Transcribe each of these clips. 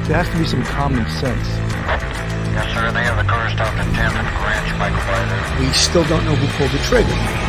There has to be some common sense. Yes, sir. They have the car stopped at 10th and Ranch by Collider. We still don't know who pulled the trigger.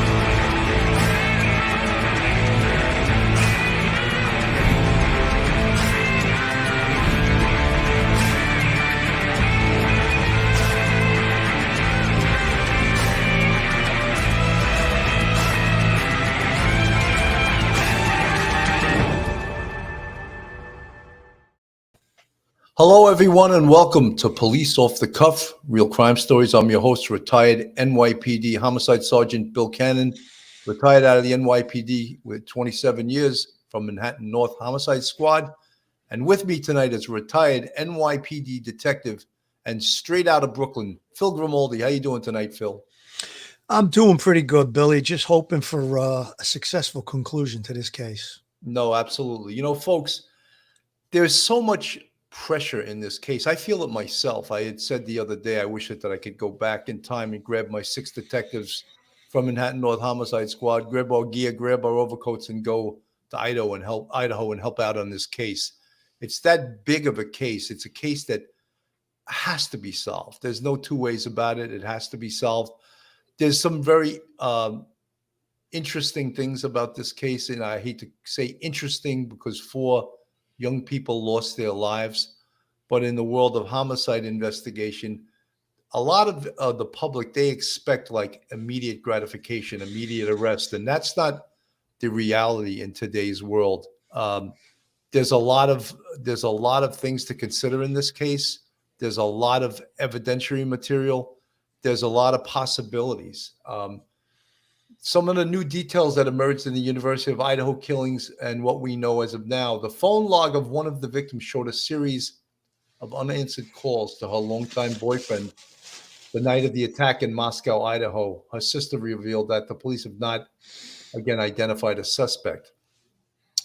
Hello, everyone, and welcome to Police Off the Cuff, Real Crime Stories. I'm your host, retired NYPD Homicide Sergeant Bill Cannon, retired out of the NYPD with 27 years from Manhattan North Homicide Squad. And with me tonight is retired NYPD detective and straight out of Brooklyn, Phil Grimaldi. How you doing tonight, Phil? I'm doing pretty good, Billy. Just hoping for a successful conclusion to this case. No, absolutely. You know, folks, there's so much pressure in this case. I feel it myself. I had said the other day, I wish that I could go back in time and grab my 6 detectives from Manhattan North Homicide Squad, grab our gear, grab our overcoats, and go to Idaho and help out on this case. It's that big of a case. It's a case that has to be solved. There's no two ways about it. It has to be solved. There's some very interesting things about this case, and I hate to say interesting because 4 young people lost their lives. But in the world of homicide investigation, a lot of the public, they expect like immediate gratification, immediate arrest. And that's not the reality in today's world. There's a lot of things to consider in this case. There's a lot of evidentiary material. There's a lot of possibilities. Some of the new details that emerged in the University of Idaho killings and what we know as of now, the phone log of one of the victims showed a series of unanswered calls to her longtime boyfriend the night of the attack in Moscow, Idaho. Her sister revealed that the police have not, again, identified a suspect.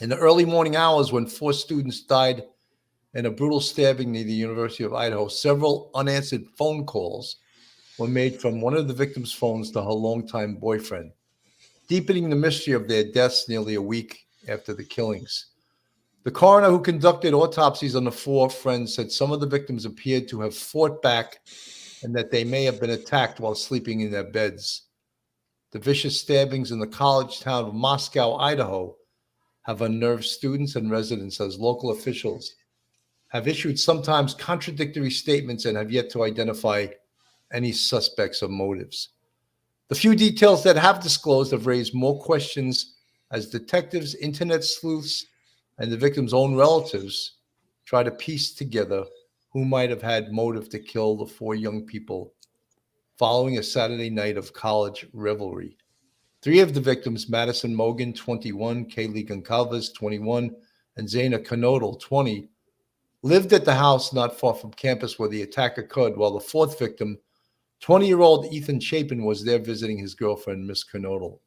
In the early morning hours when 4 students died in a brutal stabbing near the University of Idaho, several unanswered phone calls were made from one of the victims' phones to her longtime boyfriend, deepening the mystery of their deaths nearly a week after the killings. The coroner who conducted autopsies on the 4 friends said some of the victims appeared to have fought back and that they may have been attacked while sleeping in their beds. The vicious stabbings in the college town of Moscow, Idaho, have unnerved students and residents as local officials have issued sometimes contradictory statements and have yet to identify any suspects or motives. The few details that have disclosed have raised more questions as detectives, internet sleuths, and the victim's own relatives try to piece together who might have had motive to kill the 4 young people following a Saturday night of college revelry. 3 of the victims, Madison Mogan, 21, Kaylee Goncalves, 21, and Zaina Knodel, 20, lived at the house not far from campus where the attack occurred, while the 4th victim, 20-year-old Ethan Chapin, was there visiting his girlfriend, Miss Knodel.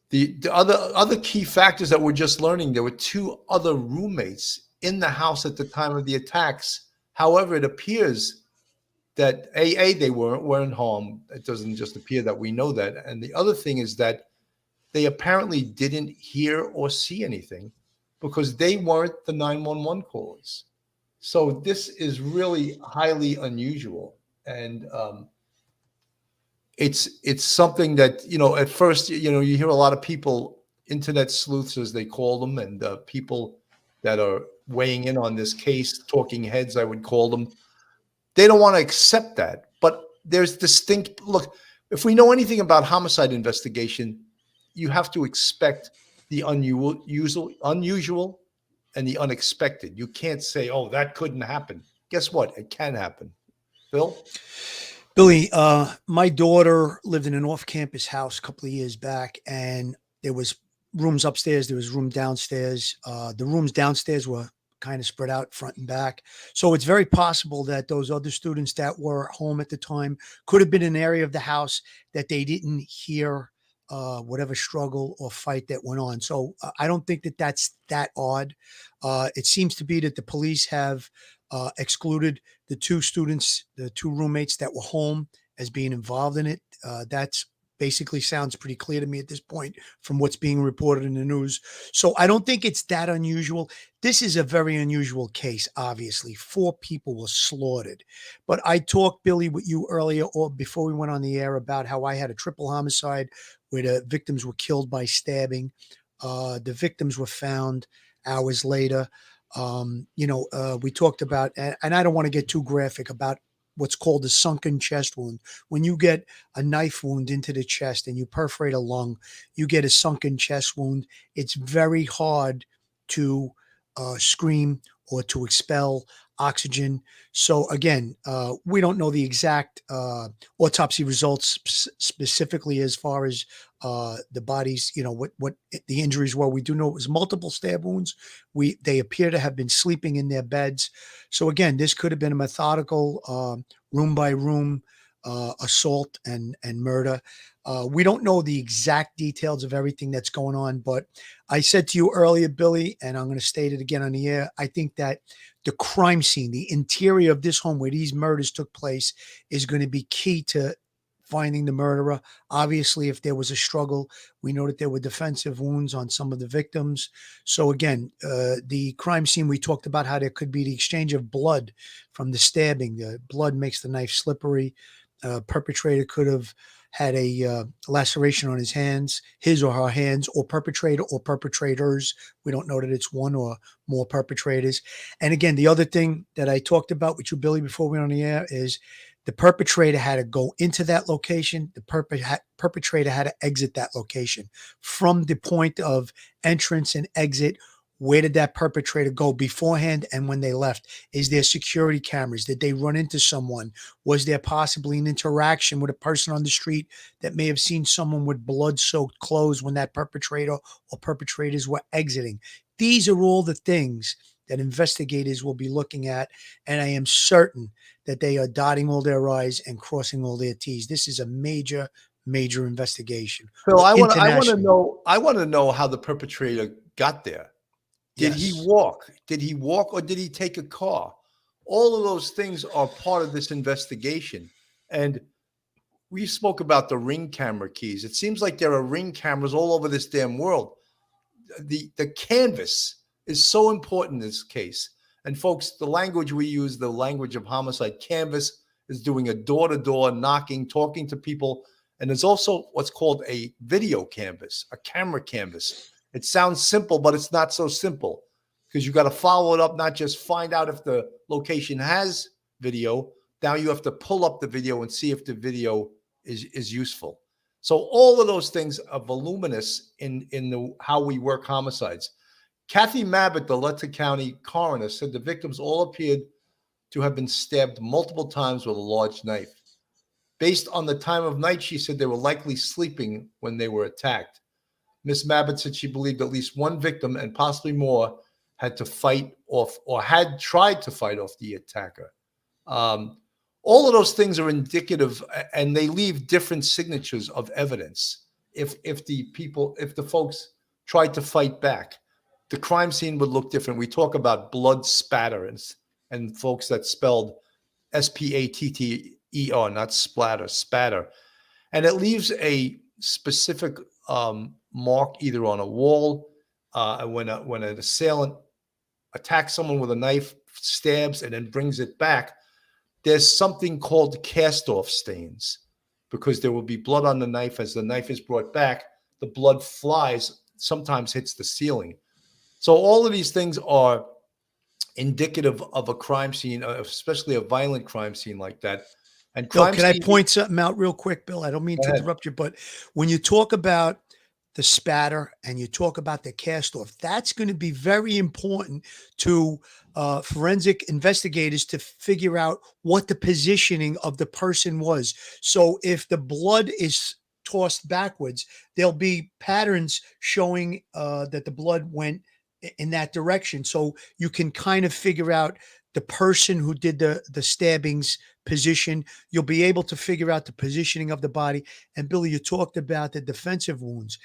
The other key factors that we're just learning, there were 2 other roommates in the house at the time of the attacks. However, it appears that they weren't harmed. It doesn't just appear that we know that. And the other thing is that they apparently didn't hear or see anything because they weren't the 911 callers. So this is really highly unusual, and it's something that, you know, at first, you know, you hear a lot of people, internet sleuths as they call them, and people that are weighing in on this case, talking heads, I would call them. They don't want to accept that, but there's distinct look. If we know anything about homicide investigation, you have to expect the unusual and the unexpected. You can't say, oh, that couldn't happen. Guess what? It can happen. Phil? Billy, my daughter lived in an off-campus house a couple of years back, and there was rooms upstairs. There was room downstairs. The rooms downstairs were kind of spread out front and back. So it's very possible that those other students that were home at the time could have been in an area of the house that they didn't hear whatever struggle or fight that went on. So I don't think that that's that odd. It seems to be that the police have excluded the 2 students, the 2 roommates that were home as being involved in it. That's basically sounds pretty clear to me at this point from what's being reported in the news. So I don't think it's that unusual. This is a very unusual case, obviously. 4 people were slaughtered. But I talked, Billy, with you earlier or before we went on the air about how I had a triple homicide where the victims were killed by stabbing. The victims were found hours later. We talked about, and I don't want to get too graphic about what's called a sunken chest wound. When you get a knife wound into the chest and you perforate a lung, you get a sunken chest wound. It's very hard to scream or to expel oxygen. So again, we don't know the exact autopsy results specifically as far as the bodies, what the injuries were. We do know it was multiple stab wounds. They appear to have been sleeping in their beds. So again, this could have been a methodical room by room assault and murder. We don't know the exact details of everything that's going on, but I said to you earlier, Billy, and I'm going to state it again on the air. I think that the crime scene, the interior of this home where these murders took place, is going to be key to finding the murderer. Obviously, if there was a struggle, we know that there were defensive wounds on some of the victims. So again, the crime scene, we talked about how there could be the exchange of blood from the stabbing. The blood makes the knife slippery. Perpetrator could have had a laceration on his or her hands, or perpetrator or perpetrators. We don't know that it's one or more perpetrators. And again, the other thing that I talked about with you, Billy, before we went on the air is the perpetrator had to go into that location. The perpetrator had to exit that location. From the point of entrance and exit, where did that perpetrator go beforehand and when they left? Is there security cameras? Did they run into someone? Was there possibly an interaction with a person on the street that may have seen someone with blood-soaked clothes when that perpetrator or perpetrators were exiting? These are all the things that investigators will be looking at, and I am certain that they are dotting all their I's and crossing all their T's. This is a major, major investigation. Phil, I want to Internationally. know. I want to know how the perpetrator got there. Did he Yes. walk? Did he walk, or did he take a car? All of those things are part of this investigation. And we spoke about the Ring camera keys. It seems like there are Ring cameras all over this damn world. The canvas is so important in this case. And folks, the language we use, the language of homicide, canvas is doing a door-to-door knocking, talking to people. And there's also what's called a video canvas, a camera canvas. It sounds simple, but it's not so simple, because you got to follow it up, not just find out if the location has video. Now you have to pull up the video and see if the video is useful. So all of those things are voluminous in how we work homicides. Kathy Mabbitt, the Letcher County coroner, said the victims all appeared to have been stabbed multiple times with a large knife. Based on the time of night, she said they were likely sleeping when they were attacked. Ms. Mabbitt said she believed at least one victim, and possibly more, had to fight off or had tried to fight off the attacker. All of those things are indicative, and they leave different signatures of evidence. If the folks tried to fight back, the crime scene would look different. We talk about blood spatter and folks that spelled S-P-A-T-T-E-R, not splatter, spatter. And it leaves a specific mark either on a wall when an assailant attacks someone with a knife, stabs, and then brings it back. There's something called cast-off stains, because there will be blood on the knife. As the knife is brought back, the blood flies, sometimes hits the ceiling. So all of these things are indicative of a crime scene, especially a violent crime scene like that. And Bill, crime can I scene, point something out real quick, Bill? I don't mean Go to ahead. interrupt you, but when you talk about the spatter and you talk about the cast off, that's going to be very important to forensic investigators to figure out what the positioning of the person was. So if the blood is tossed backwards, there'll be patterns showing that the blood went in that direction. So you can kind of figure out the person who did the stabbings position. You'll be able to figure out the positioning of the body. And Billy, you talked about the defensive wounds.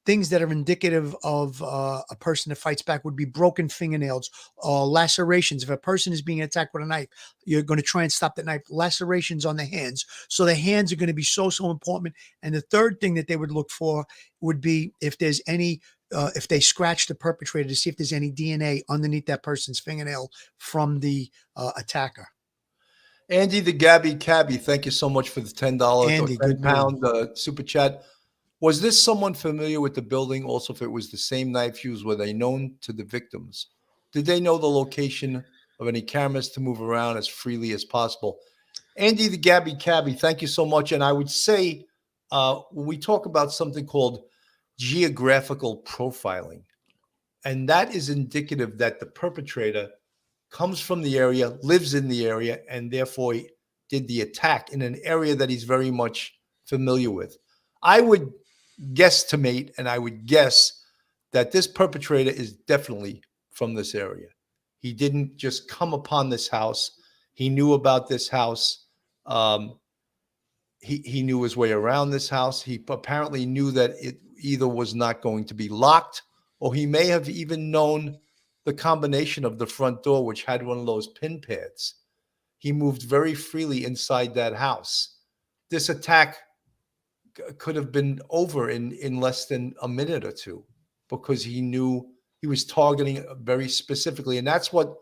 things that are indicative of a person that fights back would be broken fingernails, lacerations. If a person is being attacked with a knife, you're going to try and stop that knife. Lacerations on the hands. So the hands are going to be so important. And the third thing that they would look for would be if there's any, if they scratch the perpetrator to see if there's any DNA underneath that person's fingernail from the attacker. Andy the Gabby Cabby, thank you so much for the $10 or Andy, good man. £10 super chat. Was this someone familiar with the building? Also, if it was the same knife used, were they known to the victims? Did they know the location of any cameras to move around as freely as possible? Andy the Gabby Cabby, thank you so much. And I would say when we talk about something called geographical profiling, and that is indicative that the perpetrator comes from the area, lives in the area, and therefore did the attack in an area that he's very much familiar with. I would guesstimate and I would guess that this perpetrator is definitely from this area. He didn't just come upon this house. He knew about this house. He knew his way around this house. He apparently knew that it either was not going to be locked, or he may have even known the combination of the front door, which had one of those pin pads. He moved very freely inside that house. This attack could have been over in less than a minute or two, because he knew he was targeting very specifically. And that's what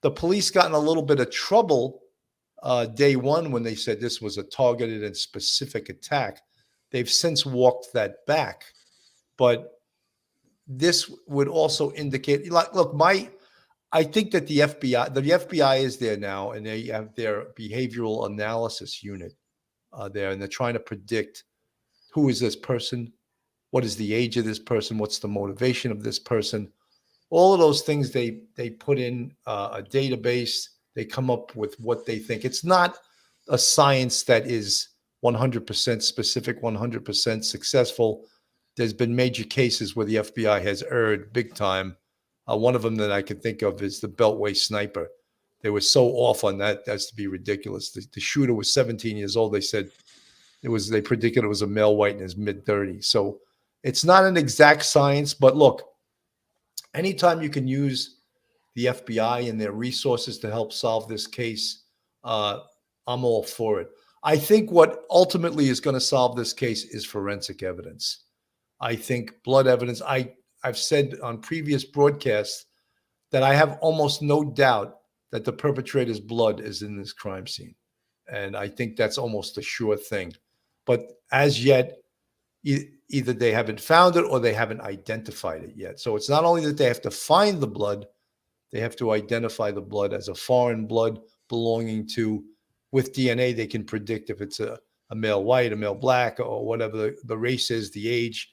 the police got in a little bit of trouble day one when they said this was a targeted and specific attack. They've since walked that back. But this would also indicate, like, look, I think that the FBI is there now, and they have their behavioral analysis unit there, and they're trying to predict who is this person, what is the age of this person, what's the motivation of this person. All of those things they put in a database. They come up with what they think. It's not a science that is 100% specific, 100% successful. There's been major cases where the FBI has erred big time. One of them that I can think of is the Beltway sniper. They were so off on that as to be ridiculous. The shooter was 17 years old. They said they predicted it was a male white in his mid-30s. So it's not an exact science, but look, anytime you can use the FBI and their resources to help solve this case, I'm all for it. I think what ultimately is going to solve this case is forensic evidence. I think blood evidence. I've said on previous broadcasts that I have almost no doubt that the perpetrator's blood is in this crime scene. And I think that's almost a sure thing. But as yet, either they haven't found it or they haven't identified it yet. So it's not only that they have to find the blood, they have to identify the blood as a foreign blood belonging to, with DNA, they can predict if it's a male white, a male black, or whatever the race is, the age.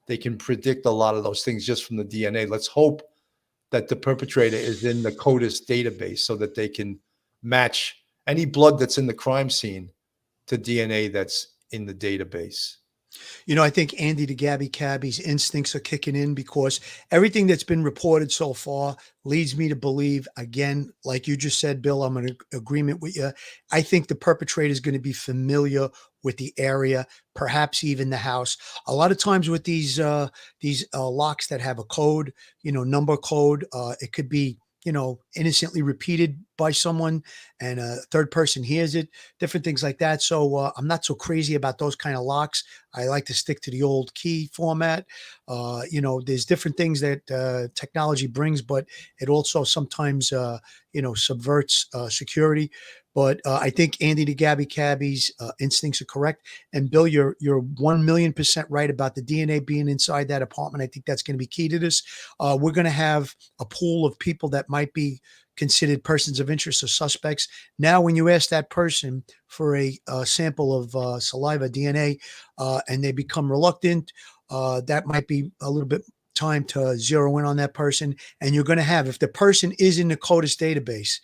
They can predict a lot of those things just from the DNA. Let's hope that the perpetrator is in the CODIS database so that they can match any blood that's in the crime scene to DNA that's in the database. You know, I think Andy the Gabby Cabby's instincts are kicking in, because everything that's been reported so far leads me to believe, again, like you just said, Bill, I'm in agreement with you. I think the perpetrator is going to be familiar with the area, perhaps even the house. A lot of times with these locks that have a code, number code, it could be, innocently repeated by someone and a third person hears it, different things like that. So I'm not so crazy about those kind of locks. I like to stick to the old key format. There's different things that technology brings, but it also sometimes, subverts security. But I think Andy the Gabby Cabby's instincts are correct. And Bill, you're 1,000,000% right about the DNA being inside that apartment. I think that's going to be key to this. We're going to have a pool of people that might be considered persons of interest or suspects. Now, when you ask that person for a sample of saliva DNA and they become reluctant, that might be a little bit time to zero in on that person. And you're going to have, if the person is in the CODIS database,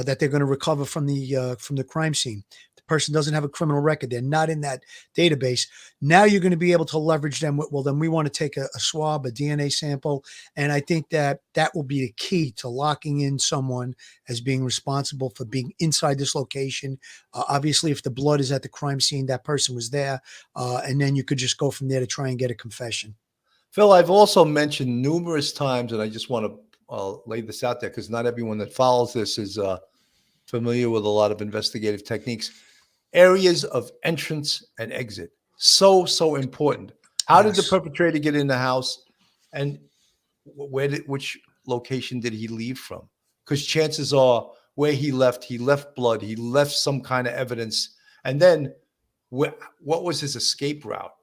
that they're going to recover from the crime scene. The person doesn't have a criminal record. They're not in that database. Now you're going to be able to leverage them. Well, then we want to take a swab, a DNA sample. And I think that will be the key to locking in someone as being responsible for being inside this location. Obviously, if the blood is at the crime scene, that person was there. And then you could just go from there to try and get a confession. Phil, I've also mentioned numerous times, and I just want to lay this out there because not everyone that follows this is familiar with a lot of investigative techniques. Areas of entrance and exit. So important. How did the Yes. perpetrator get in the house, and which location did he leave from? Because chances are where he left blood, he left some kind of evidence. And then what was his escape route?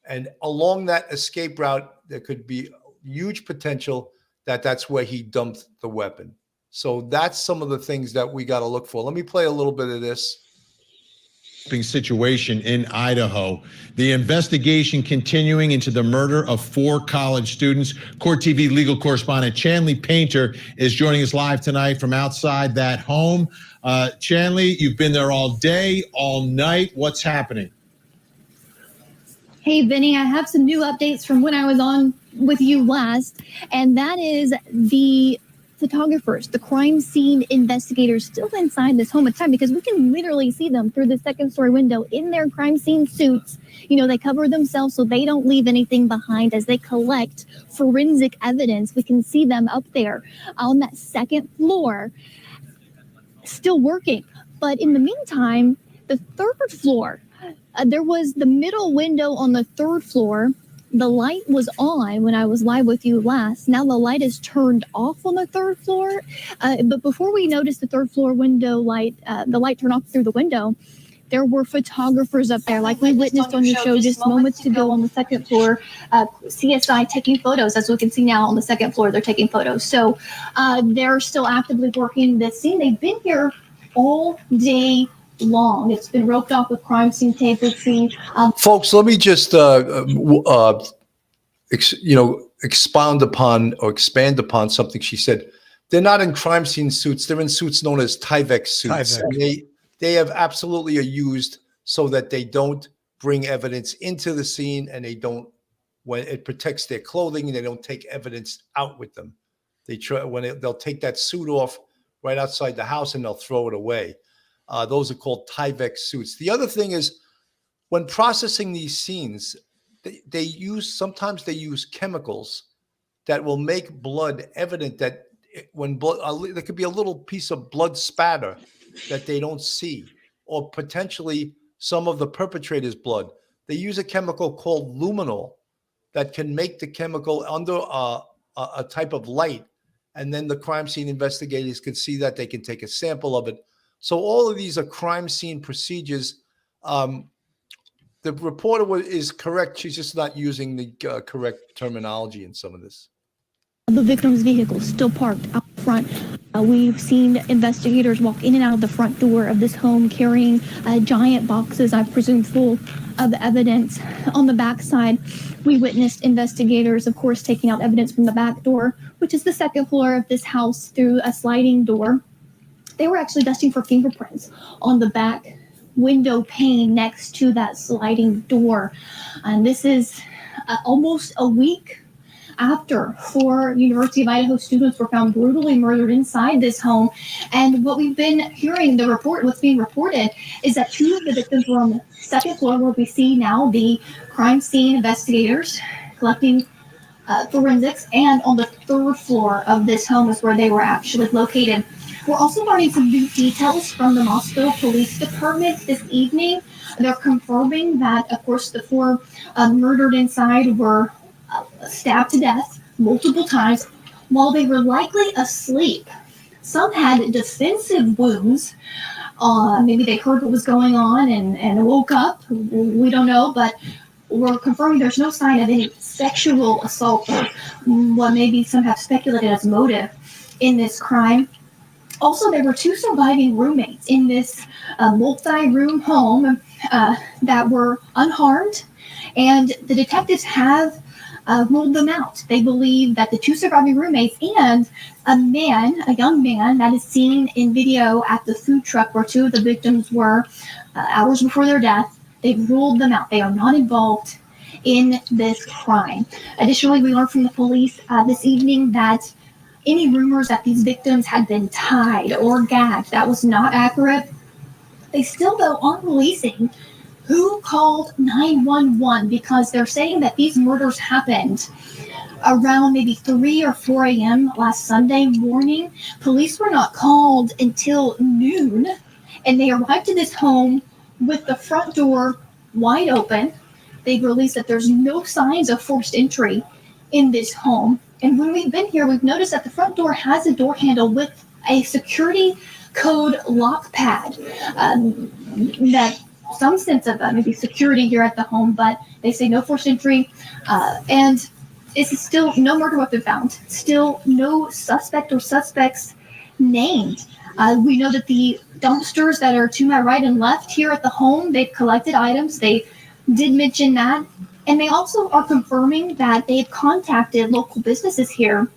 And along that escape route, there could be huge potential that that's where he dumped the weapon. So that's some of the things that we got to look for. Let me play a little bit of this. Situation in Idaho. The investigation continuing into the murder of 4 college students. Court TV legal correspondent Chanley Painter is joining us live tonight from outside that home. Chanley, you've been there all day, all night. What's happening? Hey, Vinny, I have some new updates from when I was on with you last, and that is the photographers, the crime scene investigators still inside this home at the time, because we can literally see them through the second-story window in their crime scene suits. You know, they cover themselves so they don't leave anything behind as they collect forensic evidence. We can see them up there on that second floor still working. But in the meantime, the third floor, there was the middle window on the third floor. The light was on when I was live with you last. Now the light is turned off on the third floor. But before we noticed the third floor window light, the light turn off through the window, there were photographers up there, like we witnessed on your show just moments ago on the second floor. CSI taking photos, as we can see now on the second floor, they're taking photos. So they're still actively working this scene. They've been here all day long. It's been roped off with crime scene tape. Folks, let me just expand upon something she said. They're not in crime scene suits. They're in suits known as Tyvek suits. And they have absolutely are used so that they don't bring evidence into the scene, and they don't, when it protects their clothing, and they don't take evidence out with them. They try they'll take that suit off right outside the house and they'll throw it away. Those are called Tyvek suits. The other thing is, when processing these scenes, sometimes they use chemicals that will make blood evident, that when blood, there could be a little piece of blood spatter that they don't see, or potentially some of the perpetrator's blood. They use a chemical called luminol that can make the chemical under a type of light, and then the crime scene investigators can see that. They can take a sample of it. So all of these are crime scene procedures. The reporter is correct. She's just not using the correct terminology in some of this. The victim's vehicle still parked out front. We've seen investigators walk in and out of the front door of this home carrying giant boxes, I presume full of evidence. On the backside, we witnessed investigators, of course, taking out evidence from the back door, which is the second floor of this house, through a sliding door. They were actually dusting for fingerprints on the back window pane next to that sliding door. And this is almost a week after 4 University of Idaho students were found brutally murdered inside this home. And what we've been hearing, what's being reported, is that 2 of the victims were on the second floor, where we see now the crime scene investigators collecting forensics, and on the third floor of this home is where they were actually located. We're also learning some new details from the Moscow Police Department this evening. They're confirming that, of course, the 4 murdered inside were stabbed to death multiple times while they were likely asleep. Some had defensive wounds. Maybe they heard what was going on and woke up. We don't know, but we're confirming there's no sign of any sexual assault, or what maybe some have speculated as motive in this crime. Also, there were 2 surviving roommates in this multi-room home that were unharmed, and the detectives have ruled them out. They believe that the 2 surviving roommates and a young man that is seen in video at the food truck where 2 of the victims were hours before their death, they've ruled them out. They are not involved in this crime. Additionally, we learned from the police this evening that any rumors that these victims had been tied or gagged, that was not accurate. They still, though, aren't releasing who called 911, because they're saying that these murders happened around maybe 3 or 4 a.m. last Sunday morning. Police were not called until noon, and they arrived to this home with the front door wide open. They released that there's no signs of forced entry in this home. And when we've been here, we've noticed that the front door has a door handle with a security code lock pad. That some sense of maybe security here at the home, but they say no forced entry. And it's still no murder weapon found. Still no suspect or suspects named. We know that the dumpsters that are to my right and left here at the home, they've collected items. They did mention that. And they also are confirming that they've contacted local businesses here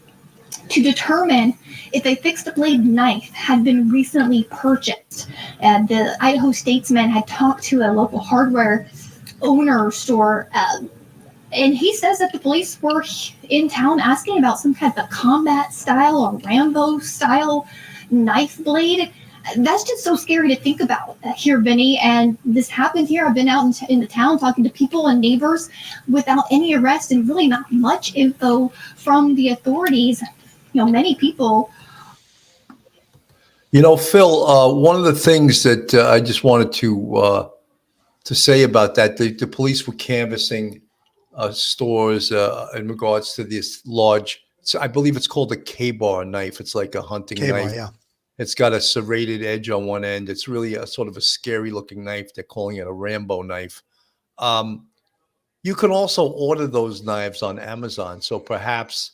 to determine if a fixed blade knife had been recently purchased. And the Idaho Statesman had talked to a local hardware owner store, and he says that the police were in town asking about some kind of a combat style or Rambo style knife blade. That's just so scary to think about here, Vinny. And this happened here. I've been out in the town talking to people and neighbors without any arrest and really not much info from the authorities. You know, many people. You know, Phil, one of the things that I just wanted to say about that, the police were canvassing stores in regards to this large, I believe it's called a K-bar knife. It's like a hunting K-bar, knife. yeah. It's got a serrated edge on one end. It's really a sort of a scary looking knife. They're calling it a Rambo knife. You can also order those knives on Amazon. So perhaps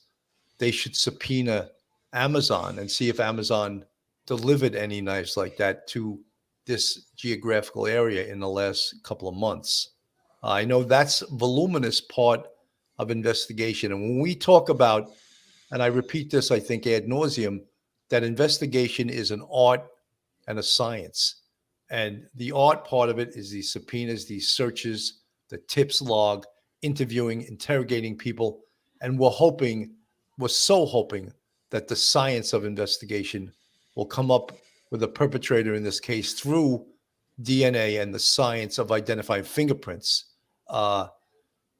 they should subpoena Amazon and see if Amazon delivered any knives like that to this geographical area in the last couple of months. I know that's a voluminous part of investigation. And when we talk about, and I repeat this, I think ad nauseum, that investigation is an art and a science. And the art part of it is these subpoenas, these searches, the tips log, interviewing, interrogating people. And we're so hoping that the science of investigation will come up with a perpetrator in this case through DNA and the science of identifying fingerprints.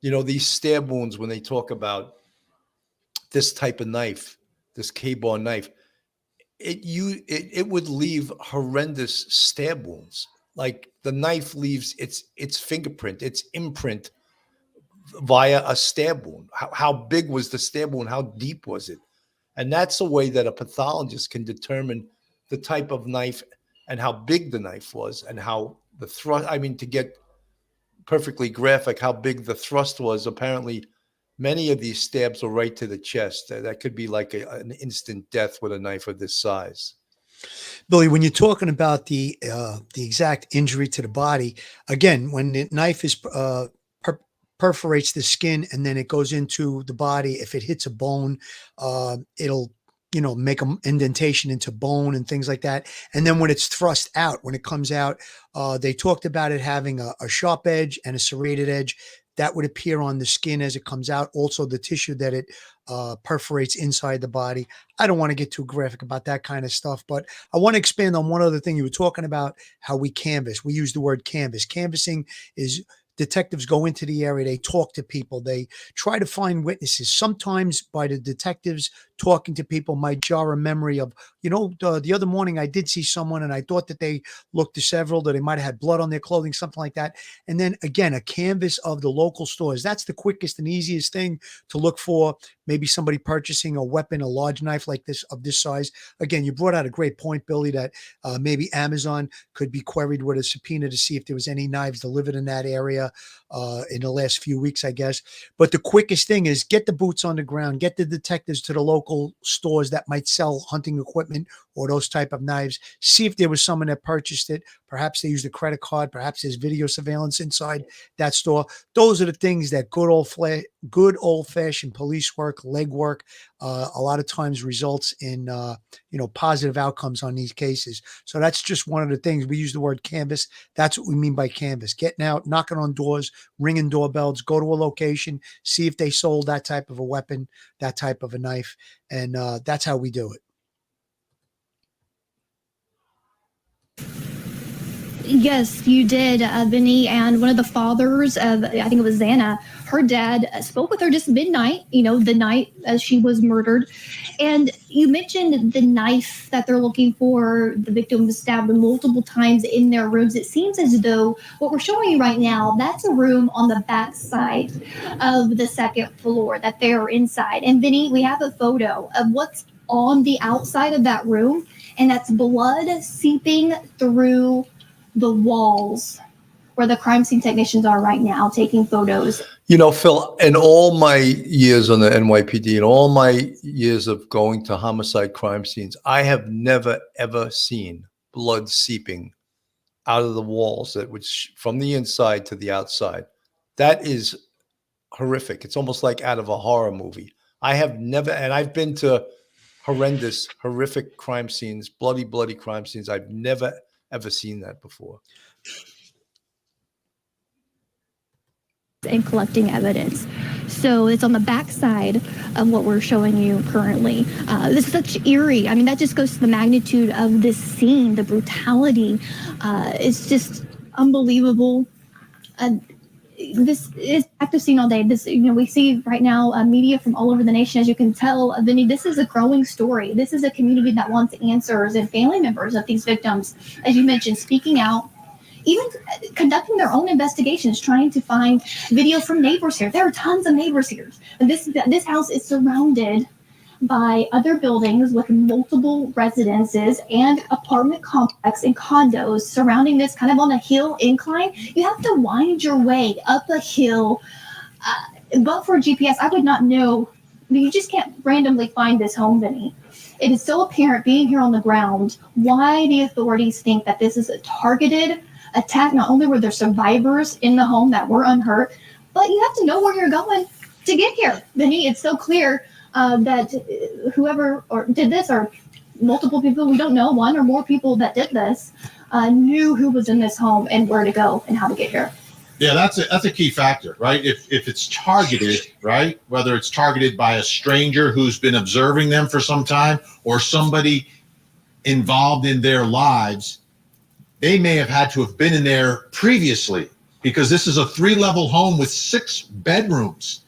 These stab wounds, when they talk about this type of knife, this K-bar knife, it would leave horrendous stab wounds. Like the knife leaves its fingerprint, its imprint via a stab wound. How big was the stab wound? How deep was it? And that's a way that a pathologist can determine the type of knife and how big the knife was and how the thrust, to get perfectly graphic, how big the thrust was. Apparently, many of these stabs were right to the chest. That could be like an instant death with a knife of this size. Billy, when you're talking about the exact injury to the body, again, when the knife is perforates the skin and then it goes into the body, if it hits a bone, it'll make an indentation into bone and things like that. And then when it's thrust out, when it comes out, they talked about it having a sharp edge and a serrated edge that would appear on the skin as it comes out. Also the tissue that it perforates inside the body. I don't want to get too graphic about that kind of stuff, but I want to expand on one other thing. You were talking about how we canvass. We use the word canvass. Canvassing is detectives go into the area, they talk to people, they try to find witnesses. Sometimes by the detectives talking to people might jar a memory of, the other morning I did see someone and I thought that they looked disheveled or they might have had blood on their clothing, something like that. And then again, a canvas of the local stores. That's the quickest and easiest thing to look for. Maybe somebody purchasing a weapon, a large knife like this of this size. Again, you brought out a great point, Billy, that maybe Amazon could be queried with a subpoena to see if there was any knives delivered in that area in the last few weeks, I guess. But the quickest thing is get the boots on the ground, get the detectives to the local stores that might sell hunting equipment or those type of knives. See if there was someone that purchased it. Perhaps they used a credit card. Perhaps there's video surveillance inside that store. Those are the things that good old fashioned police work, leg work, a lot of times results in positive outcomes on these cases. So that's just one of the things. We use the word canvas. That's what we mean by canvas. Getting out, knocking on doors, ringing doorbells, go to a location, see if they sold that type of a weapon, that type of a knife, and that's how we do it. Yes, you did, Vinny. And one of the fathers of, I think it was Xana, her dad spoke with her just midnight, the night as she was murdered. And you mentioned the knife that they're looking for. The victim was stabbed multiple times in their rooms. It seems as though what we're showing you right now, that's a room on the back side of the second floor that they're inside. And Vinny, we have a photo of what's on the outside of that room, and that's blood seeping through the walls where the crime scene technicians are right now taking photos. You know, Phil, in all my years on the NYPD and all my years of going to homicide crime scenes, I have never, ever seen blood seeping out of the walls that would from the inside to the outside. That is horrific. It's almost like out of a horror movie. I have never, and I've been to horrendous, horrific crime scenes, bloody, bloody crime scenes. I've never, ever seen that before. And collecting evidence. So it's on the backside of what we're showing you currently. This is such eerie. I mean, that just goes to the magnitude of this scene, the brutality. It's just unbelievable. This is active scene all day. This, we see right now media from all over the nation. As you can tell, Vinny, this is a growing story. This is a community that wants answers, and family members of these victims, as you mentioned, speaking out, even conducting their own investigations, trying to find video from neighbors here. There are tons of neighbors here. And this house is surrounded by other buildings with multiple residences and apartment complex and condos surrounding this, kind of on a hill incline. You have to wind your way up a hill. But for GPS, I would not know. I mean, you just can't randomly find this home, Vinny. It is so apparent, being here on the ground, why the authorities think that this is a targeted attack. Not only were there survivors in the home that were unhurt, but you have to know where you're going to get here. Vinny, it's so clear that whoever did this, or multiple people, we don't know, one or more people that did this, knew who was in this home and where to go and how to get here. Yeah, that's a key factor, right? If it's targeted, right, whether it's targeted by a stranger who's been observing them for some time or somebody involved in their lives, they may have had to have been in there previously, because this is a 3-level home with 6 bedrooms.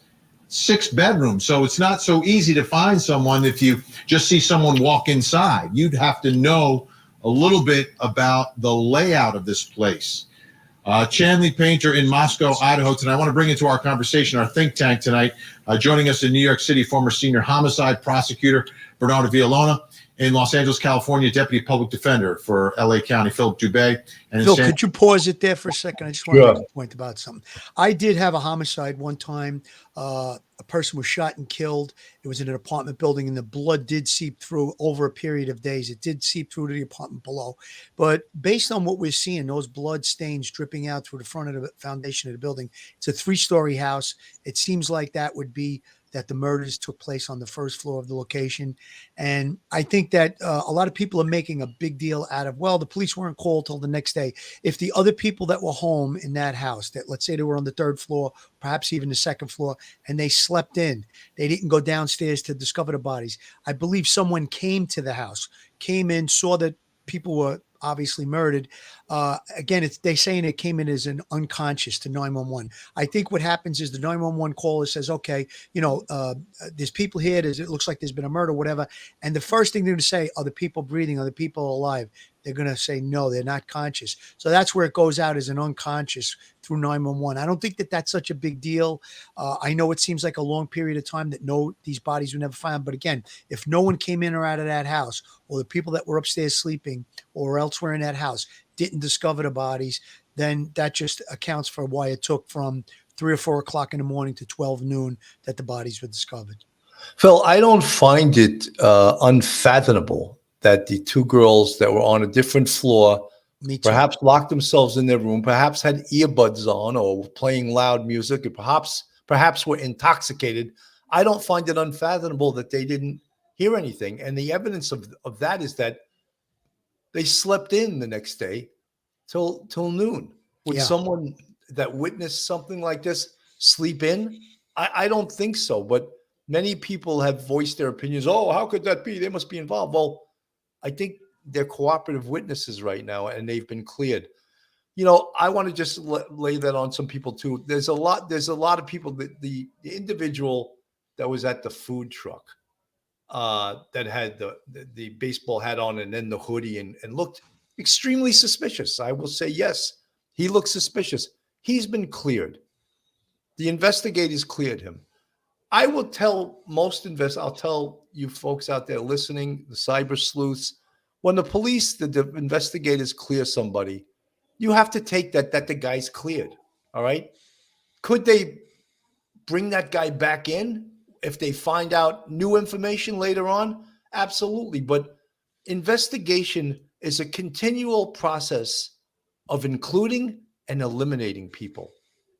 6 bedrooms. So it's not so easy to find someone if you just see someone walk inside. You'd have to know a little bit about the layout of this place. Chanley Painter in Moscow, Idaho tonight. I want to bring into our conversation our think tank tonight. Joining us in New York City, former senior homicide prosecutor Bernardo Villalona. In Los Angeles, California, Deputy Public Defender for LA County, Philip Dubé. And Phil, could you pause it there for a second? I just want Sure. to make a point about something. I did have a homicide one time. A person was shot and killed. It was in an apartment building, and the blood did seep through over a period of days. It did seep through to the apartment below. But based on what we're seeing, those blood stains dripping out through the front of the foundation of the building, it's a 3-story house. It seems like that would be that the murders took place on the first floor of the location. And I think that a lot of people are making a big deal out of, well, the police weren't called till the next day. If the other people that were home in that house, that let's say they were on the 3rd floor, perhaps even the 2nd floor, and they slept in, they didn't go downstairs to discover the bodies. I believe someone came to the house, came in, saw that people were obviously murdered. Again, they saying it came in as an unconscious to 911. I think what happens is the 911 caller says, okay, there's people here. It looks like there's been a murder, whatever. And the first thing they're going to say, are the people breathing? Are the people alive? They're going to say, no, they're not conscious. So that's where it goes out as an unconscious through 911. I don't think that that's such a big deal. I know it seems like a long period of time that these bodies were never found. But again, if no one came in or out of that house, or the people that were upstairs sleeping or elsewhere in that house didn't discover the bodies, then that just accounts for why it took from 3 or 4 o'clock in the morning to 12 noon that the bodies were discovered. Phil, I don't find it unfathomable that the 2 girls that were on a different floor perhaps locked themselves in their room, perhaps had earbuds on or playing loud music, and perhaps were intoxicated. I don't find it unfathomable that they didn't hear anything. And the evidence of that is that they slept in the next day till noon. Would someone that witnessed something like this sleep in? I don't think so. But many people have voiced their opinions. Oh, how could that be? They must be involved. Well, I think they're cooperative witnesses right now, and they've been cleared. I want to just lay that on some people too. There's a lot of people that the individual that was at the food truck that had the baseball hat on and then the hoodie and looked extremely suspicious. I will say, yes, he looks suspicious. He's been cleared. The investigators cleared him. I will tell I'll tell you folks out there listening, the cyber sleuths, when the police, the investigators clear somebody, you have to take that the guy's cleared. All right. Could they bring that guy back in if they find out new information later on? Absolutely. But investigation is a continual process of including and eliminating people.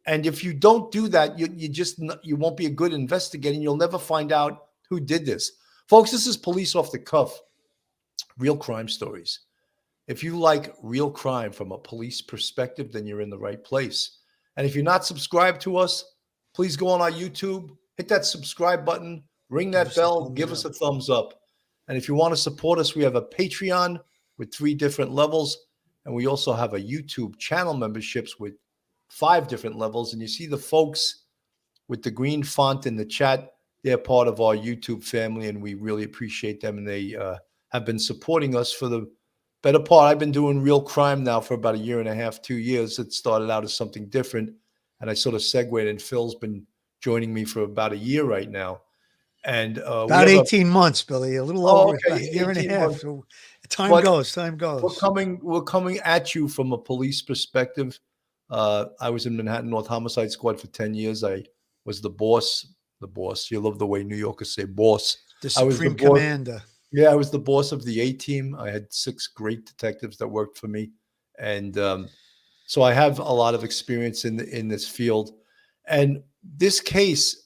And if you don't do that, you won't be a good investigator, and you'll never find out who did this. Folks, this is Police Off the Cuff, real crime stories. If you like real crime from a police perspective, then you're in the right place. And if you're not subscribed to us, please go on our YouTube, hit that subscribe button, ring that bell, give us a thumbs up. And if you want to support us, we have a Patreon with 3 different levels. And we also have a YouTube channel memberships with 5 different levels. And you see the folks with the green font in the chat, they're part of our YouTube family, and we really appreciate them. And they have been supporting us for the better part. I've been doing real crime now for about 1.5 years, 2 years. It started out as something different, and I sort of segued, and Phil's been joining me for about 1 year right now. And about 18 months, Billy, a little over a year and a half. So time goes. We're coming at you from a police perspective. I was in Manhattan North Homicide Squad for 10 years. I was the boss. You love the way New Yorkers say boss. The supreme commander. Yeah, I was the boss of the A team. I had 6 great detectives that worked for me. And so I have a lot of experience in this field. And this case,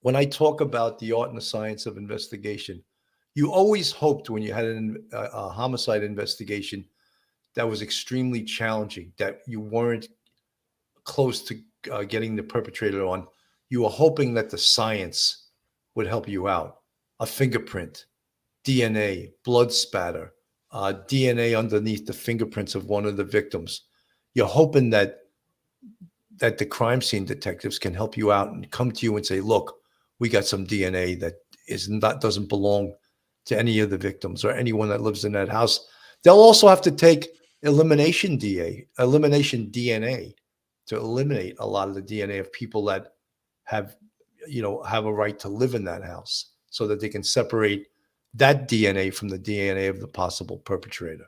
when I talk about the art and the science of investigation, you always hoped when you had a homicide investigation that was extremely challenging, that you weren't close to getting the perpetrator on. You were hoping that the science would help you out. A fingerprint, DNA, blood spatter, DNA underneath the fingerprints of one of the victims. You're hoping that the crime scene detectives can help you out and come to you and say, look, we got some DNA that doesn't belong to any of the victims or anyone that lives in that house. They'll also have to take elimination DNA to eliminate a lot of the DNA of people that have a right to live in that house, so that they can separate that DNA from the DNA of the possible perpetrator.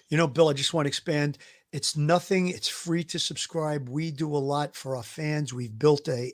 Bill, I just want to expand. It's nothing. It's free to subscribe. We do a lot for our fans. We've built a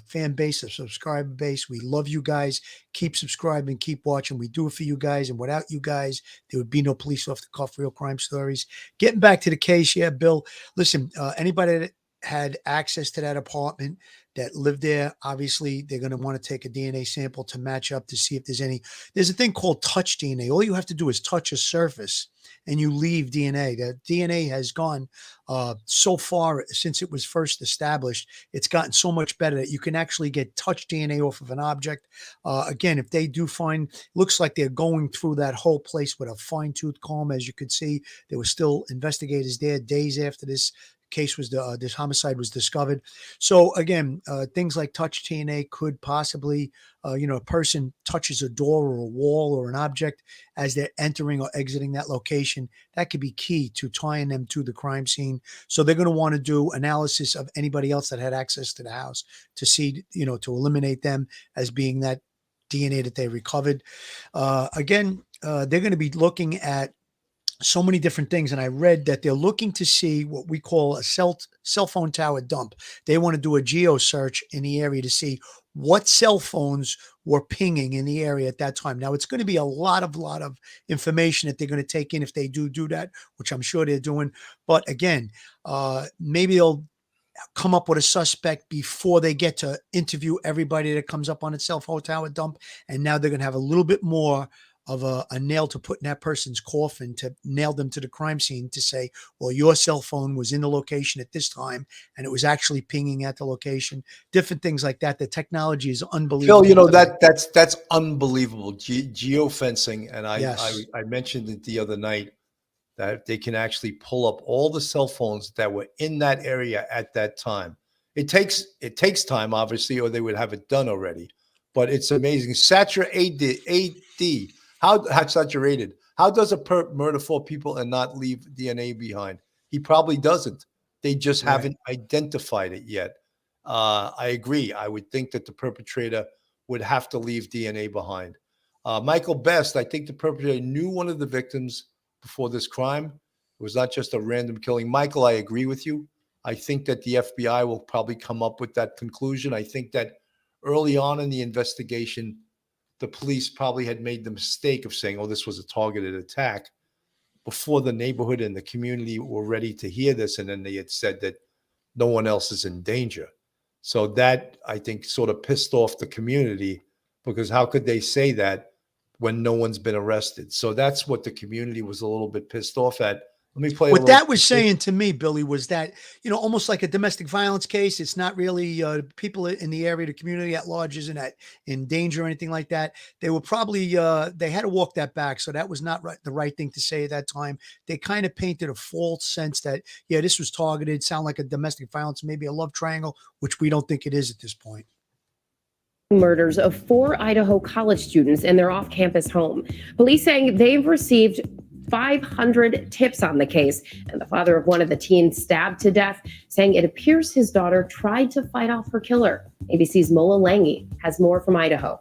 fan base, a subscriber base. We love you guys. Keep subscribing, keep watching. We do it for you guys. And without you guys, there would be no Police Off the Cuff Real Crime Stories. Getting back to the case, yeah, Bill, listen, anybody that had access to that apartment that lived there, obviously they're going to want to take a DNA sample to match up to see if there's a thing called touch DNA. All you have to do is touch a surface and you leave DNA. The DNA has gone so far since it was first established. It's gotten so much better that you can actually get touch DNA off of an object. Again, if they do find, looks like they're going through that whole place with a fine-tooth comb. As you could see, there were still investigators there days after this case was this homicide was discovered. So again, things like touch DNA could possibly, a person touches a door or a wall or an object as they're entering or exiting that location. That could be key to tying them to the crime scene. So they're going to want to do analysis of anybody else that had access to the house to see, to eliminate them as being that DNA that they recovered. Again, they're going to be looking at so many different things. And I read that they're looking to see what we call a cell phone tower dump. They want to do a geo search in the area to see what cell phones were pinging in the area at that time. Now, it's going to be a lot of information that they're going to take in if they do that, which I'm sure they're doing. But again, maybe they'll come up with a suspect before they get to interview everybody that comes up on a cell phone tower dump. And now they're going to have a little bit more of a nail to put in that person's coffin to nail them to the crime scene to say, well, your cell phone was in the location at this time and it was actually pinging at the location. Different things like that. The technology is unbelievable. Phil, that's unbelievable. Geofencing, and I mentioned it the other night. that they can actually pull up all the cell phones that were in that area at that time. It takes time, obviously, or they would have it done already. But it's amazing. Saturated AD. How saturated? How does a perp murder 4 people and not leave DNA behind? He probably doesn't. They just haven't identified it yet. I agree. I would think that the perpetrator would have to leave DNA behind. Michael Best, I think the perpetrator knew one of the victims before this crime. It was not just a random killing. Michael, I agree with you. I think that the FBI will probably come up with that conclusion. I think that early on in the investigation, the police probably had made the mistake of saying, oh, this was a targeted attack, before the neighborhood and the community were ready to hear this. And then they had said that no one else is in danger. So that, I think, sort of pissed off the community, because how could they say that when no one's been arrested? So that's what the community was a little bit pissed off at. Let me play. What that was saying to me, Billy, was that, almost like a domestic violence case. It's not really people in the area, the community at large isn't in danger or anything like that. They were probably, they had to walk that back. So that was not the right thing to say at that time. They kind of painted a false sense that, this was targeted, sound like a domestic violence, maybe a love triangle, which we don't think it is at this point. Murders of 4 Idaho college students in their off-campus home. Police saying they've received 500 tips on the case, and the father of one of the teens stabbed to death, saying it appears his daughter tried to fight off her killer. ABC's Mola Lange has more from Idaho.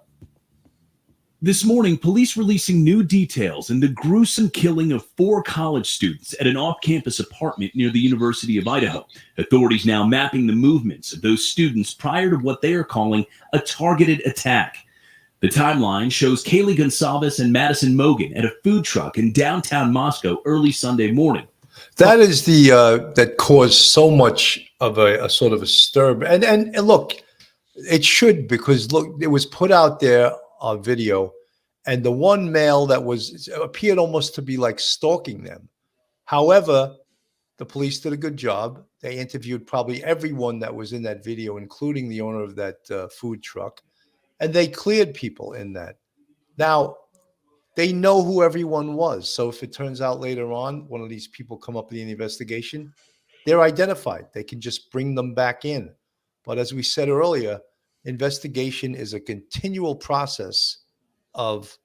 This morning, police releasing new details in the gruesome killing of 4 college students at an off-campus apartment near the University of Idaho. Authorities now mapping the movements of those students prior to what they are calling a targeted attack. The timeline shows Kaylee Gonsalves and Madison Mogan at a food truck in downtown Moscow early Sunday morning. That is that caused so much of a sort of a stir. And look, it should, because look, it was put out there on video, and the one male that appeared almost to be like stalking them. However, the police did a good job. They interviewed probably everyone that was in that video, including the owner of that food truck. And they cleared people in that. Now, they know who everyone was. So if it turns out later on, one of these people come up in the investigation, they're identified. They can just bring them back in. But as we said earlier, investigation is a continual process of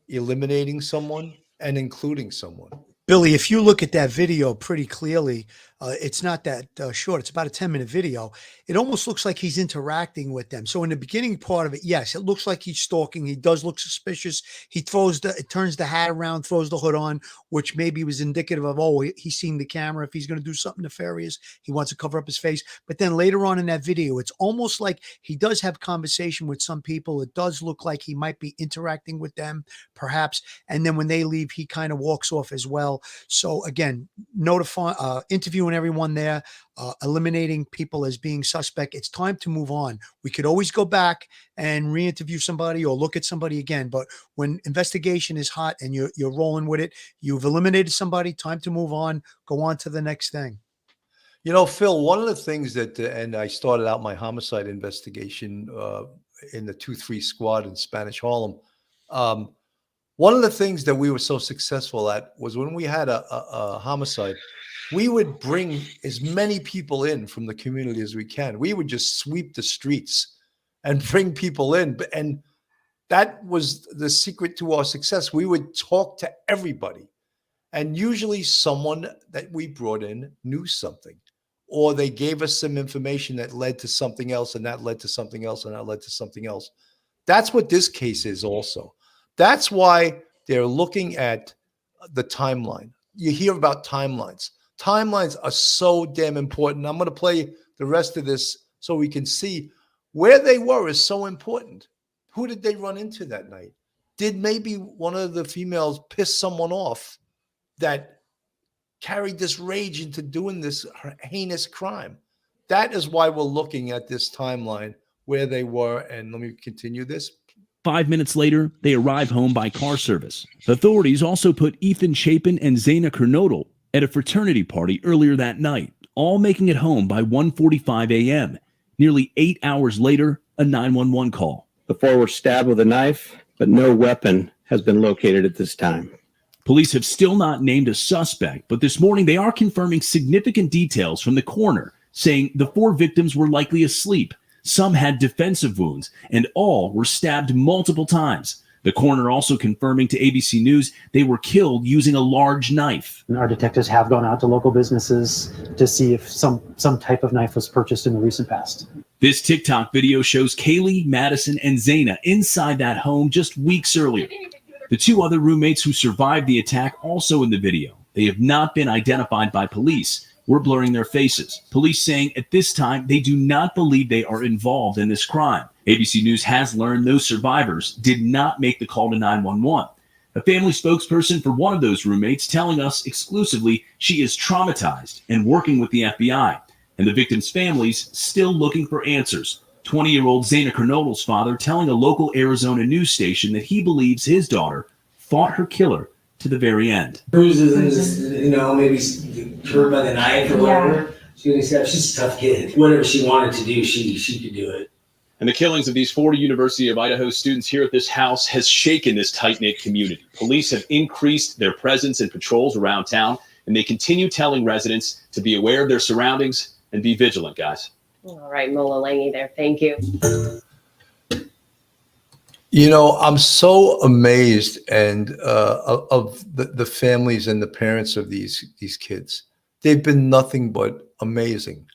eliminating someone and including someone. Billy, if you look at that video pretty clearly, it's not that short. It's about a 10-minute video. It almost looks like he's interacting with them. So in the beginning part of it, yes, it looks like he's stalking. He does look suspicious. He turns the hat around, throws the hood on, which maybe was indicative of, he's seeing the camera. If he's going to do something nefarious, he wants to cover up his face. But then later on in that video, it's almost like he does have conversation with some people. It does look like he might be interacting with them, perhaps. And then when they leave, he kind of walks off as well. So again, interviewing everyone there, eliminating people as being suspect. It's time to move on. We could always go back and re-interview somebody or look at somebody again. But when investigation is hot and you're rolling with it, you've eliminated somebody, time to move on, go on to the next thing. Phil, one of the things that, and I started out my homicide investigation in the 2-3 squad in Spanish Harlem. One of the things that we were so successful at was when we had a homicide, we would bring as many people in from the community as we can. We would just sweep the streets and bring people in. And that was the secret to our success. We would talk to everybody. And usually someone that we brought in knew something, or they gave us some information that led to something else, and that led to something else, and that led to something else. That's what this case is also. That's why they're looking at the timeline. You hear about timelines. Timelines are so damn important. I'm going to play the rest of this so we can see where they were is so important. Who did they run into that night? Did maybe one of the females piss someone off that carried this rage into doing this heinous crime? That is why we're looking at this timeline, where they were. And let me continue this. 5 minutes later, they arrive home by car service. Authorities also put Ethan Chapin and Zaina Kernodal at a fraternity party earlier that night, all making it home by 1:45 a.m. Nearly 8 hours later, a 911 call. The 4 were stabbed with a knife, but no weapon has been located at this time. Police have still not named a suspect, but this morning they are confirming significant details from the coroner, saying the 4 victims were likely asleep. Some had defensive wounds, and all were stabbed multiple times. The coroner also confirming to ABC News they were killed using a large knife. Our detectives have gone out to local businesses to see if some type of knife was purchased in the recent past. This TikTok video shows Kaylee, Madison, and Zaina inside that home just weeks earlier. The 2 other roommates who survived the attack also in the video. They have not been identified by police. We're blurring their faces. Police saying at this time they do not believe they are involved in this crime. ABC News has learned those survivors did not make the call to 911. A family spokesperson for one of those roommates telling us exclusively she is traumatized and working with the FBI. And the victims' families still looking for answers. 20-year-old Zaina Kernodle's father telling a local Arizona news station that he believes his daughter fought her killer to the very end. Bruises, maybe hurt by the knife or whatever. She's a tough kid. Whatever she wanted to do, she could do it. And the killings of these 40 University of Idaho students here at this house has shaken this tight-knit community. Police have increased their presence and patrols around town, and they continue telling residents to be aware of their surroundings and be vigilant, guys. All right, Mola Lange there. Thank you. I'm so amazed and of the families and the parents of these kids. They've been nothing but amazing.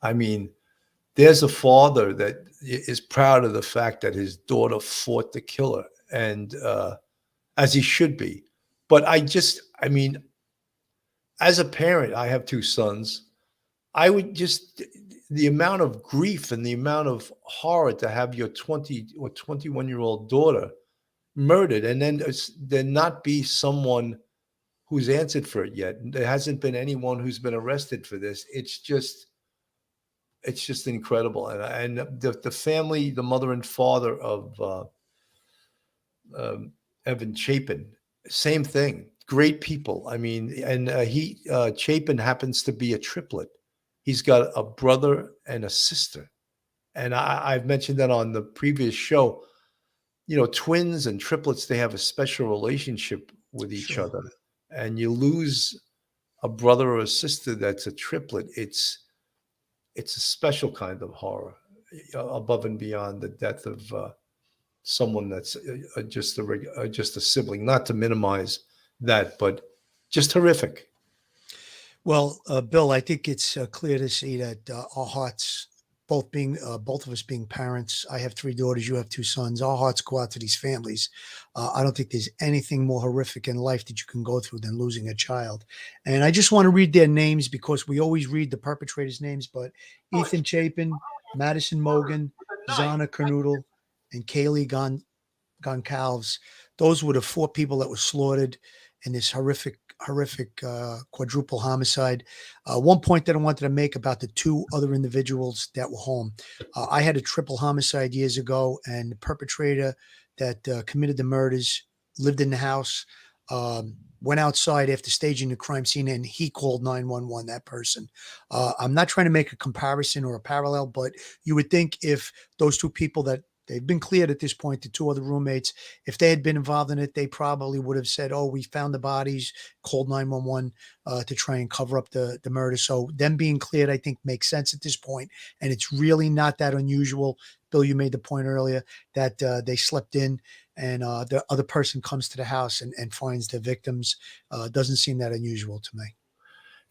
I mean, there's a father that is proud of the fact that his daughter fought the killer, and as he should be. But as a parent, I have 2 sons. I would just, the amount of grief and the amount of horror to have your 20 or 21-year-old daughter murdered, and then there not be someone who's answered for it yet. There hasn't been anyone who's been arrested for this. It's just incredible. And the family, the mother and father of Evan Chapin, same thing. Great people. I mean, and Chapin happens to be a triplet. He's got a brother and a sister. And I've mentioned that on the previous show. Twins and triplets, they have a special relationship with each other. And you lose a brother or a sister that's a triplet. It's a special kind of horror, above and beyond the death of someone that's just a sibling. Not to minimize that, but just horrific. Well, Bill, I think it's clear to see that our hearts, both of us being parents, I have 3 daughters, you have 2 sons, our hearts go out to these families. I don't think there's anything more horrific in life that you can go through than losing a child. And I just want to read their names because we always read the perpetrators' names, but Ethan Chapin, Madison Mogan, Zaina Kernodle, and Kaylee Goncalves, those were the 4 people that were slaughtered in this horrific quadruple homicide. One point that I wanted to make about the 2 other individuals that were home. I had a triple homicide years ago, and the perpetrator that committed the murders lived in the house, went outside after staging the crime scene, and he called 911, that person. I'm not trying to make a comparison or a parallel, but you would think if those 2 people that they've been cleared at this point, the 2 other roommates, if they had been involved in it, they probably would have said, oh, we found the bodies, called 911 to try and cover up the murder. So them being cleared, I think, makes sense at this point. And it's really not that unusual. Bill, you made the point earlier that they slept in and the other person comes to the house and finds the victims. Doesn't seem that unusual to me.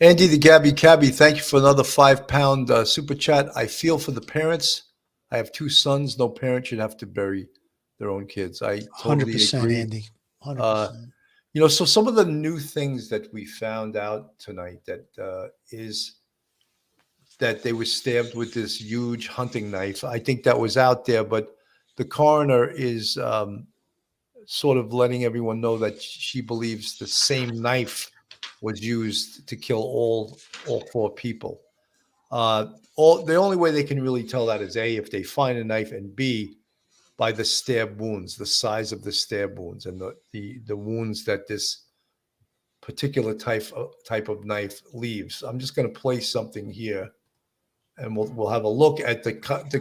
Andy the Gabby Cabby, thank you for another £5 super chat. I feel for the parents. I have 2 sons. No parent should have to bury their own kids. I totally 100%, agree. Andy. 100%. So some of the new things that we found out tonight is that they were stabbed with this huge hunting knife. I think that was out there, but the coroner is sort of letting everyone know that she believes the same knife was used to kill all 4 people. The only way they can really tell that is A, if they find a knife, and B, by the stab wounds, the size of the stab wounds, and the wounds that this particular type of knife leaves. I'm just going to play something here, and we'll have a look at the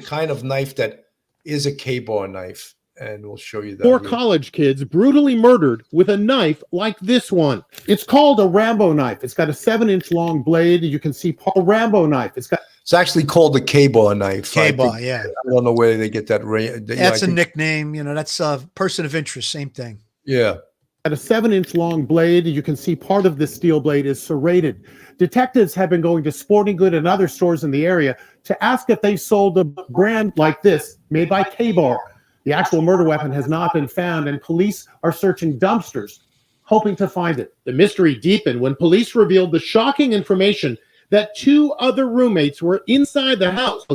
kind of knife that is a K-bar knife, and we'll show you that. Four here. college kids brutally murdered with a knife like this one. It's called a Rambo knife. It's got a 7-inch long blade. You can see Rambo knife. It's actually called a K-bar knife. K-bar, yeah. I don't know where they get that. That's a nickname. That's a person of interest. Same thing. Yeah. At a 7-inch long blade, you can see part of this steel blade is serrated. Detectives have been going to sporting good and other stores in the area to ask if they sold a brand like this made by K-Bar. The actual murder weapon has not been found, and police are searching dumpsters, hoping to find it. The mystery deepened when police revealed the shocking information that 2 other roommates were inside the house.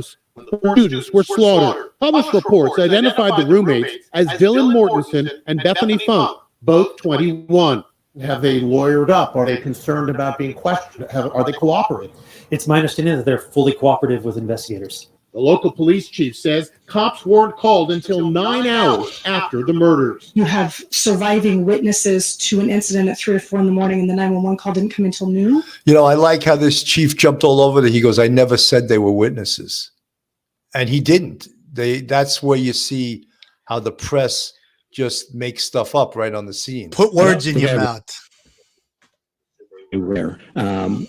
Students were slaughtered. Published reports identified the roommates as Dylan Mortensen and Bethany Funk, both 21. Have they lawyered up? Are they concerned about being questioned? Are they cooperating? It's my understanding that they're fully cooperative with investigators. The local police chief says cops weren't called until 9 hours after the murders. You have surviving witnesses to an incident at 3 or 4 in the morning, and the 911 call didn't come until noon. I like how this chief jumped all over it. He goes, I never said they were witnesses. And he didn't. That's where you see how the press just makes stuff up right on the scene. Put words in your mouth. Rare. And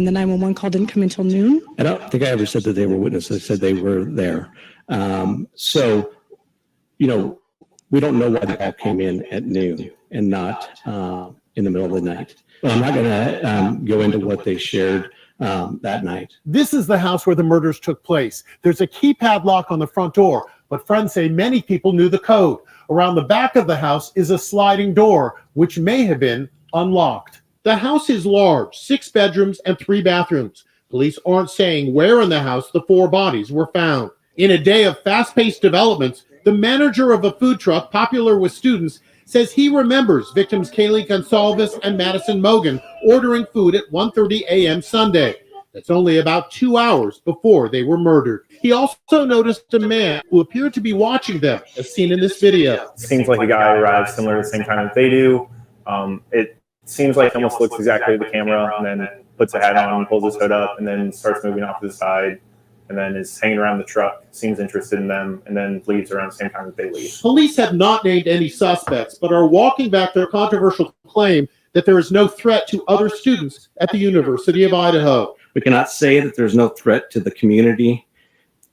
the 911 call didn't come until noon. I don't think I ever said that they were witnesses. I said they were there. We don't know why they all came in at noon and not in the middle of the night. But I'm not going to go into what they shared that night. This is the house where the murders took place. There's a keypad lock on the front door, but friends say many people knew the code. Around the back of the house is a sliding door, which may have been unlocked. The house is large, 6 bedrooms and 3 bathrooms. Police aren't saying where in the house the 4 bodies were found. In a day of fast-paced developments, the manager of a food truck popular with students says he remembers victims Kaylee Gonsalves and Madison Mogan ordering food at 1:30 a.m. Sunday. That's only about 2 hours before they were murdered. He also noticed a man who appeared to be watching them, as seen in this video. Seems like a guy arrives similar to the same time that they do. It seems like he almost looks exactly at the camera and then puts a hat on, pulls his hood up, and then starts moving off to the side, and then is hanging around the truck, seems interested in them, and then leaves around the same time that they leave. Police have not named any suspects, but are walking back their controversial claim that there is no threat to other students at the University of Idaho. We cannot say that there's no threat to the community.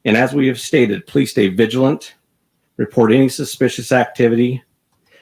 And as we have stated, please stay vigilant, report any suspicious activity,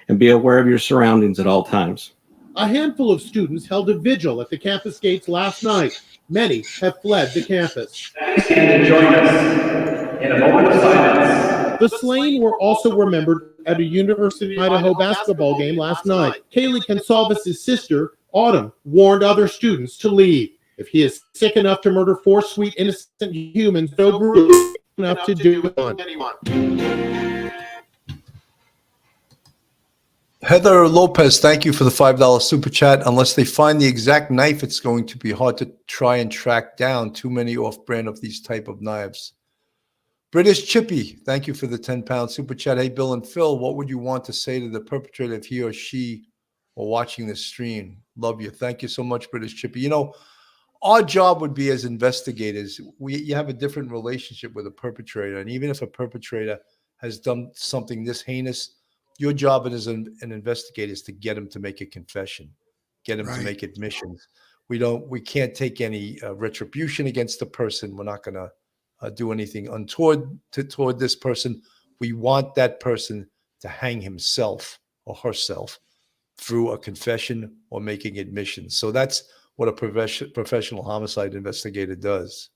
and be aware of your surroundings at all times. A handful of students held a vigil at the campus gates last night. Many have fled the campus. Join us in a moment of silence. The slain were also remembered at a University of Idaho basketball game last night. Kaylee Gonsalves' sister, Autumn, warned other students to leave. If he is sick enough to murder 4 sweet, innocent humans, so brutal enough to do it. Heather Lopez, thank you for the $5 super chat. Unless they find the exact knife, it's going to be hard to try and track down too many off-brand of these type of knives. British Chippy, thank you for the 10-pound super chat. Hey, Bill and Phil, what would you want to say to the perpetrator if he or she were watching this stream? Love you. Thank you so much, British Chippy. Our job would be as investigators, you have a different relationship with a perpetrator. And even if a perpetrator has done something this heinous, your job as an investigator is to get him to make a confession, get him to make admissions. We can't take any retribution against the person. We're not going to do anything untoward toward this person. We want that person to hang himself or herself through a confession or making admissions. So that's what a professional homicide investigator does.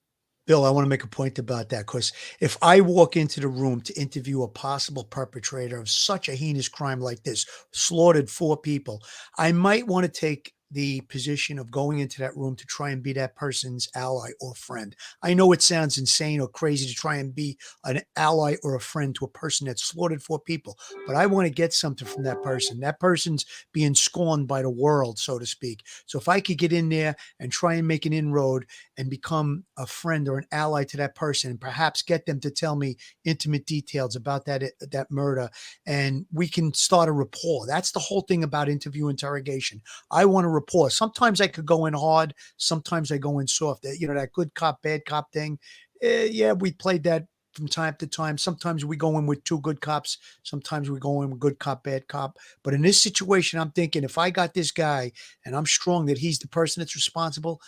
Bill, I want to make a point about that, because if I walk into the room to interview a possible perpetrator of such a heinous crime like this, slaughtered 4 people, I might want to take the position of going into that room to try and be that person's ally or friend. I know it sounds insane or crazy to try and be an ally or a friend to a person that slaughtered 4 people, but I want to get something from that person. That person's being scorned by the world, so to speak. So if I could get in there and try and make an inroad and become a friend or an ally to that person, and perhaps get them to tell me intimate details about that murder, and we can start a rapport. That's the whole thing about interrogation. I want to rapport. Sometimes I could go in hard. Sometimes I go in soft. That good cop, bad cop thing. Yeah, we played that from time to time. Sometimes we go in with two good cops. Sometimes we go in with good cop, bad cop. But in this situation, I'm thinking if I got this guy and I'm strong that he's the person that's responsible,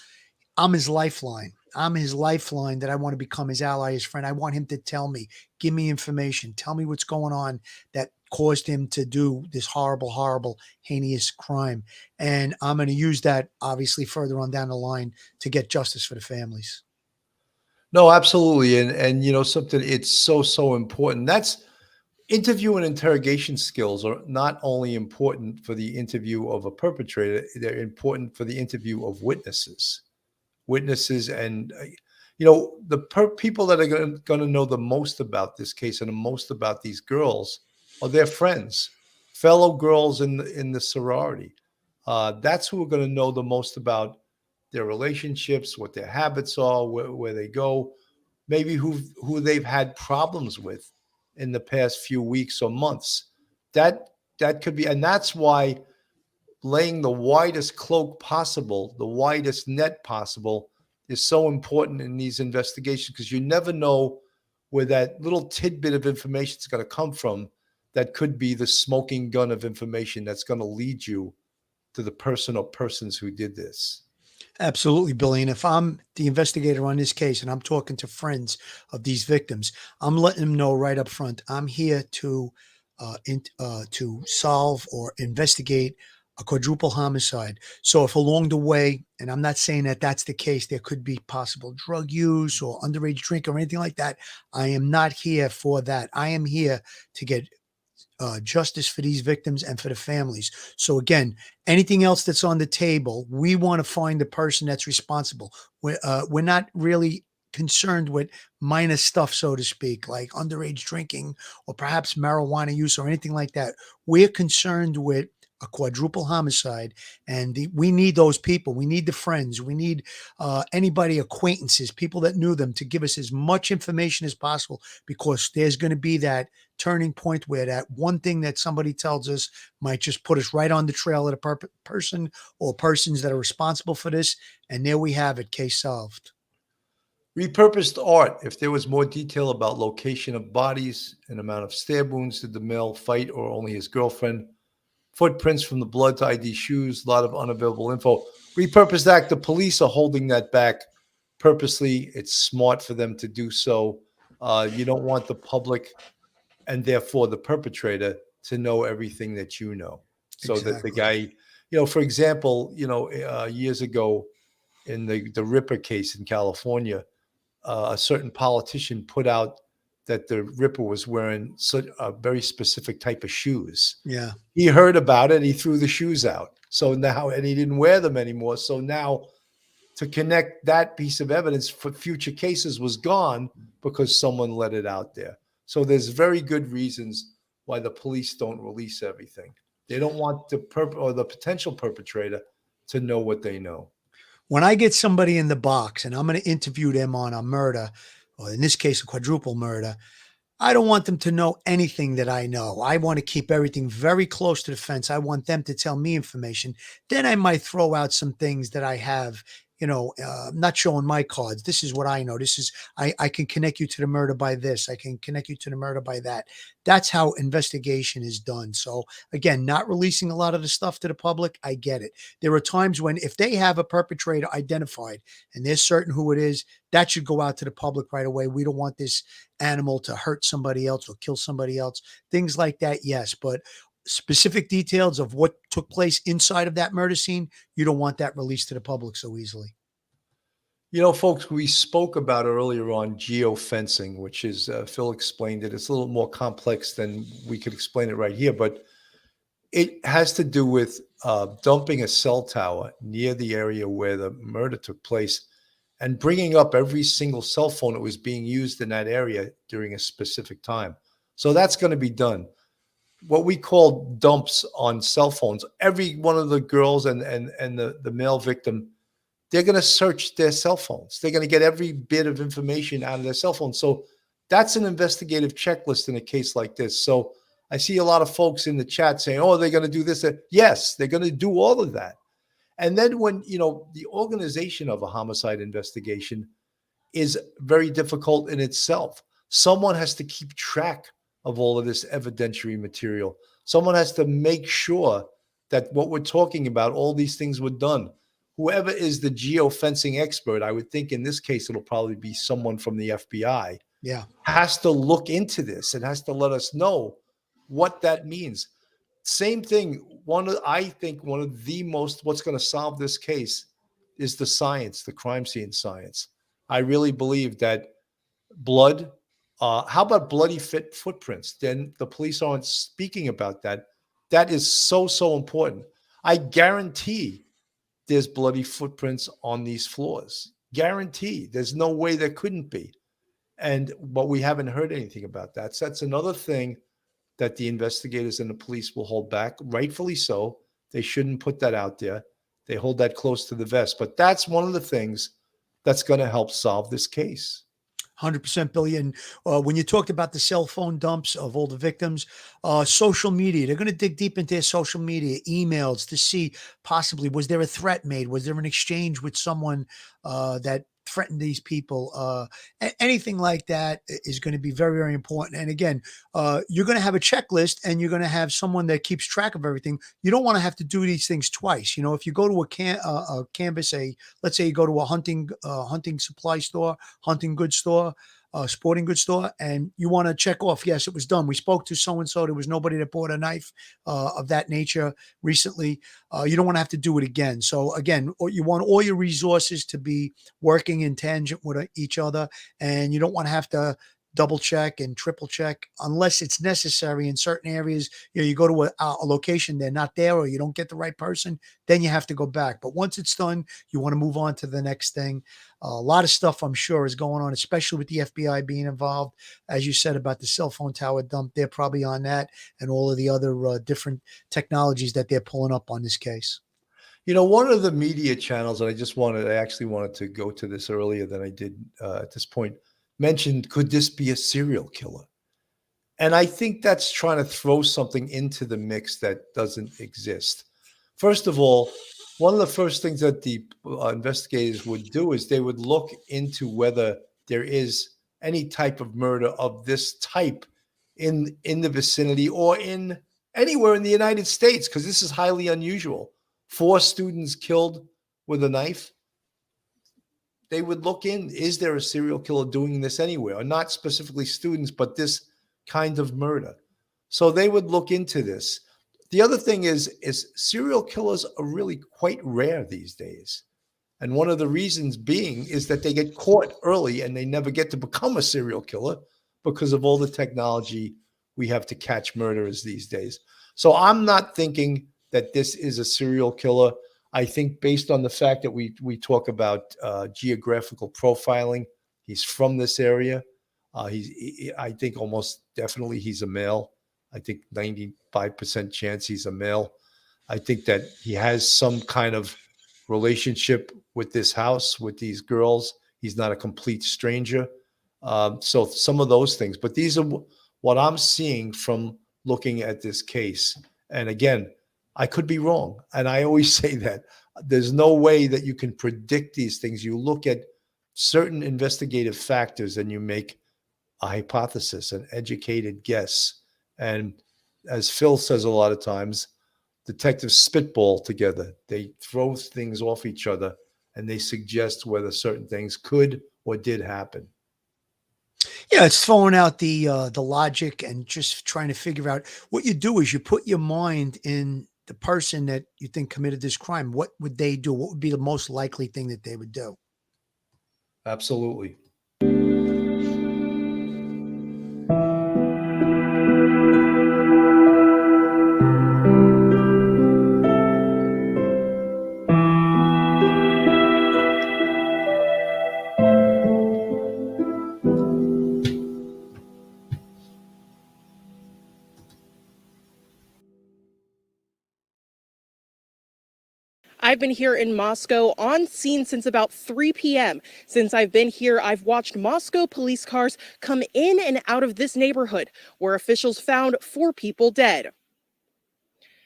I'm his lifeline. I'm his lifeline that I want to become his ally, his friend. I want him to tell me, give me information, tell me what's going on that caused him to do this horrible, horrible, heinous crime. And I'm going to use that obviously further on down the line to get justice for the families. No, absolutely. And you know something, it's so important. That's interview and interrogation skills are not only important for the interview of a perpetrator, they're important for the interview of witnesses. And you know the people that are going to know the most about this case and the most about these girls are their friends, fellow girls in the sorority. That's who are going to know the most about their relationships, what their habits are, where they go, maybe who they've had problems with in the past few weeks or months. That could be, and that's why laying the widest cloak possible, the widest net possible, is so important in these investigations, because you never know where that little tidbit of information is going to come from that could be the smoking gun of information that's going to lead you to the person or persons who did this. Absolutely, Billy. And if I'm the investigator on this case and I'm talking to friends of these victims, I'm letting them know right up front, I'm here to solve or investigate a quadruple homicide. So if along the way, and I'm not saying that that's the case, there could be possible drug use or underage drink or anything like that. I am not here for that. I am here to get justice for these victims and for the families. So again, anything else that's on the table, we want to find the person that's responsible. We're not really concerned with minor stuff, so to speak, like underage drinking or perhaps marijuana use or anything like that. We're concerned with a quadruple homicide, and we need those people. We need the friends. We need anybody, acquaintances, people that knew them, to give us as much information as possible, because there's going to be that turning point where that one thing that somebody tells us might just put us right on the trail of the person or persons that are responsible for this. And there we have it, case solved. Repurposed art. If there was more detail about location of bodies and amount of stab wounds, did the male fight or only his girlfriend? Footprints from the blood to ID shoes, a lot of unavailable info. Repurposed act, the police are holding that back purposely. It's smart for them to do so. You don't want the public, and therefore the perpetrator, to know everything that you know. So that the guy, you know, for example, you know, years ago in the Ripper case in California, a certain politician put out that the Ripper was wearing such a very specific type of shoes. Yeah. He heard about it. He threw the shoes out. So now, and he didn't wear them anymore. So now to connect that piece of evidence for future cases was gone because someone let it out there. So there's very good reasons why the police don't release everything. They don't want the potential perpetrator to know what they know. When I get somebody in the box and I'm going to interview them on a murder, or in this case, a quadruple murder, I don't want them to know anything that I know. I want to keep everything very close to the fence. I want them to tell me information. Then I might throw out some things that I have, you know, not showing my cards. This is what I know. This is, I can connect you to the murder by this. I can connect you to the murder by that. That's how investigation is done. So again, not releasing a lot of the stuff to the public. I get it. There are times when if they have a perpetrator identified and they're certain who it is, that should go out to the public right away. We don't want this animal to hurt somebody else or kill somebody else. Things like that, yes. But specific details of what took place inside of that murder scene, you don't want that released to the public so easily. You know, folks, we spoke about earlier on geofencing, which is, Phil explained it. It's a little more complex than we could explain it right here, but it has to do with dumping a cell tower near the area where the murder took place and bringing up every single cell phone that was being used in that area during a specific time. So that's going to be done. What we call dumps on cell phones, every one of the girls and the male victim, they're going to search their cell phones. They're going to get every bit of information out of their cell phone. So that's an investigative checklist in a case like this. So I see a lot of folks in the chat saying, oh, they're going to do this. Yes, they're going to do all of that. And then when, you know, the organization of a homicide investigation is very difficult in itself. Someone has to keep track of all of this evidentiary material. Someone has to make sure that what we're talking about, all these things were done. Whoever is the geofencing expert, I would think in this case, it'll probably be someone from the FBI, Yeah. has to look into this and has to let us know what that means. Same thing. I think one of the most, what's going to solve this case is the science, the crime scene science. I really believe that blood, how about bloody footprints? Then the police aren't speaking about that. That is so, so important. I guarantee there's bloody footprints on these floors. Guarantee. There's no way there couldn't be. But we haven't heard anything about that. So that's another thing that the investigators and the police will hold back, rightfully so. They shouldn't put that out there. They hold that close to the vest. But that's one of the things that's going to help solve this case. 100%, Billy. And when you talked about the cell phone dumps of all the victims, social media, they're going to dig deep into their social media, emails to see possibly, was there a threat made? Was there an exchange with someone that threatened these people? Anything like that is going to be very, very important. And again, you're going to have a checklist and you're going to have someone that keeps track of everything. You don't want to have to do these things twice. You know, if you go to a canvas, let's say you go to a hunting supply store, hunting goods store, sporting goods store, and you want to check off, yes, it was done. We spoke to so-and-so. There was nobody that bought a knife of that nature recently. You don't want to have to do it again. So again, you want all your resources to be working in tangent with each other, and you don't want to have to double check and triple check unless it's necessary in certain areas. You know, you go to a location, they're not there, or you don't get the right person, then you have to go back. But once it's done, you want to move on to the next thing. A lot of stuff I'm sure is going on, especially with the FBI being involved. As you said about the cell phone tower dump, they're probably on that and all of the other different technologies that they're pulling up on this case. You know, one of the media channels, and I actually wanted to go to this earlier than I did at this point, mentioned, could this be a serial killer? And I think that's trying to throw something into the mix that doesn't exist. First of all, one of the first things that the investigators would do is they would look into whether there is any type of murder of this type in the vicinity or in anywhere in the United States, because this is highly unusual. 4 students killed with a knife. They would look in, is there a serial killer doing this anywhere? Or not specifically students, but this kind of murder. So they would look into this. The other thing is serial killers are really quite rare these days. And one of the reasons being is that they get caught early and they never get to become a serial killer because of all the technology we have to catch murderers these days. So I'm not thinking that this is a serial killer. I think based on the fact that we talk about geographical profiling, he's from this area. I think almost definitely he's a male. I think 95% chance he's a male. I think that he has some kind of relationship with this house, with these girls. He's not a complete stranger. So some of those things. But these are what I'm seeing from looking at this case. And again, I could be wrong. And I always say that there's no way that you can predict these things. You look at certain investigative factors and you make a hypothesis, an educated guess. And as Phil says a lot of times, detectives spitball together. They throw things off each other and they suggest whether certain things could or did happen. Yeah, it's throwing out the logic and just trying to figure out. What you do is you put your mind in the person that you think committed this crime. What would they do? What would be the most likely thing that they would do? Absolutely. I've been here in Moscow on scene since about 3 p.m. Since I've been here, I've watched Moscow police cars come in and out of this neighborhood, where officials found 4 people dead.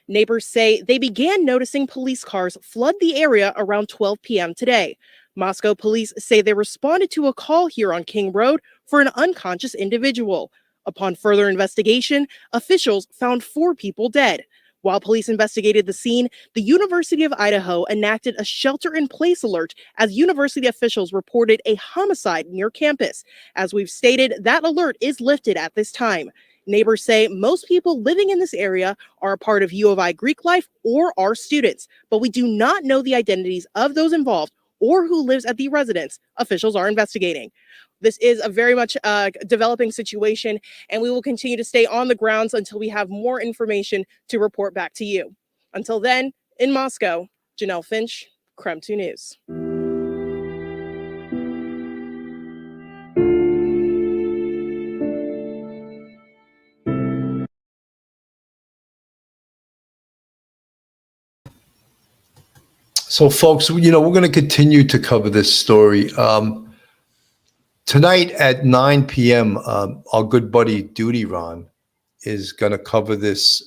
Neighbors say they began noticing police cars flood the area around 12 p.m. today. Moscow police say they responded to a call here on King Road for an unconscious individual. Upon further investigation, officials found 4 people dead. While police investigated the scene, the University of Idaho enacted a shelter-in-place alert as university officials reported a homicide near campus. As we've stated, that alert is lifted at this time. Neighbors say most people living in this area are a part of U of I Greek life or are students, but we do not know the identities of those involved or who lives at the residence. Officials are investigating. This is a very much developing situation, and we will continue to stay on the grounds until we have more information to report back to you. Until then, in Moscow, Janelle Finch, KREM 2 News. So, folks, we're going to continue to cover this story. Tonight at 9 p.m., our good buddy Duty Ron is going to cover this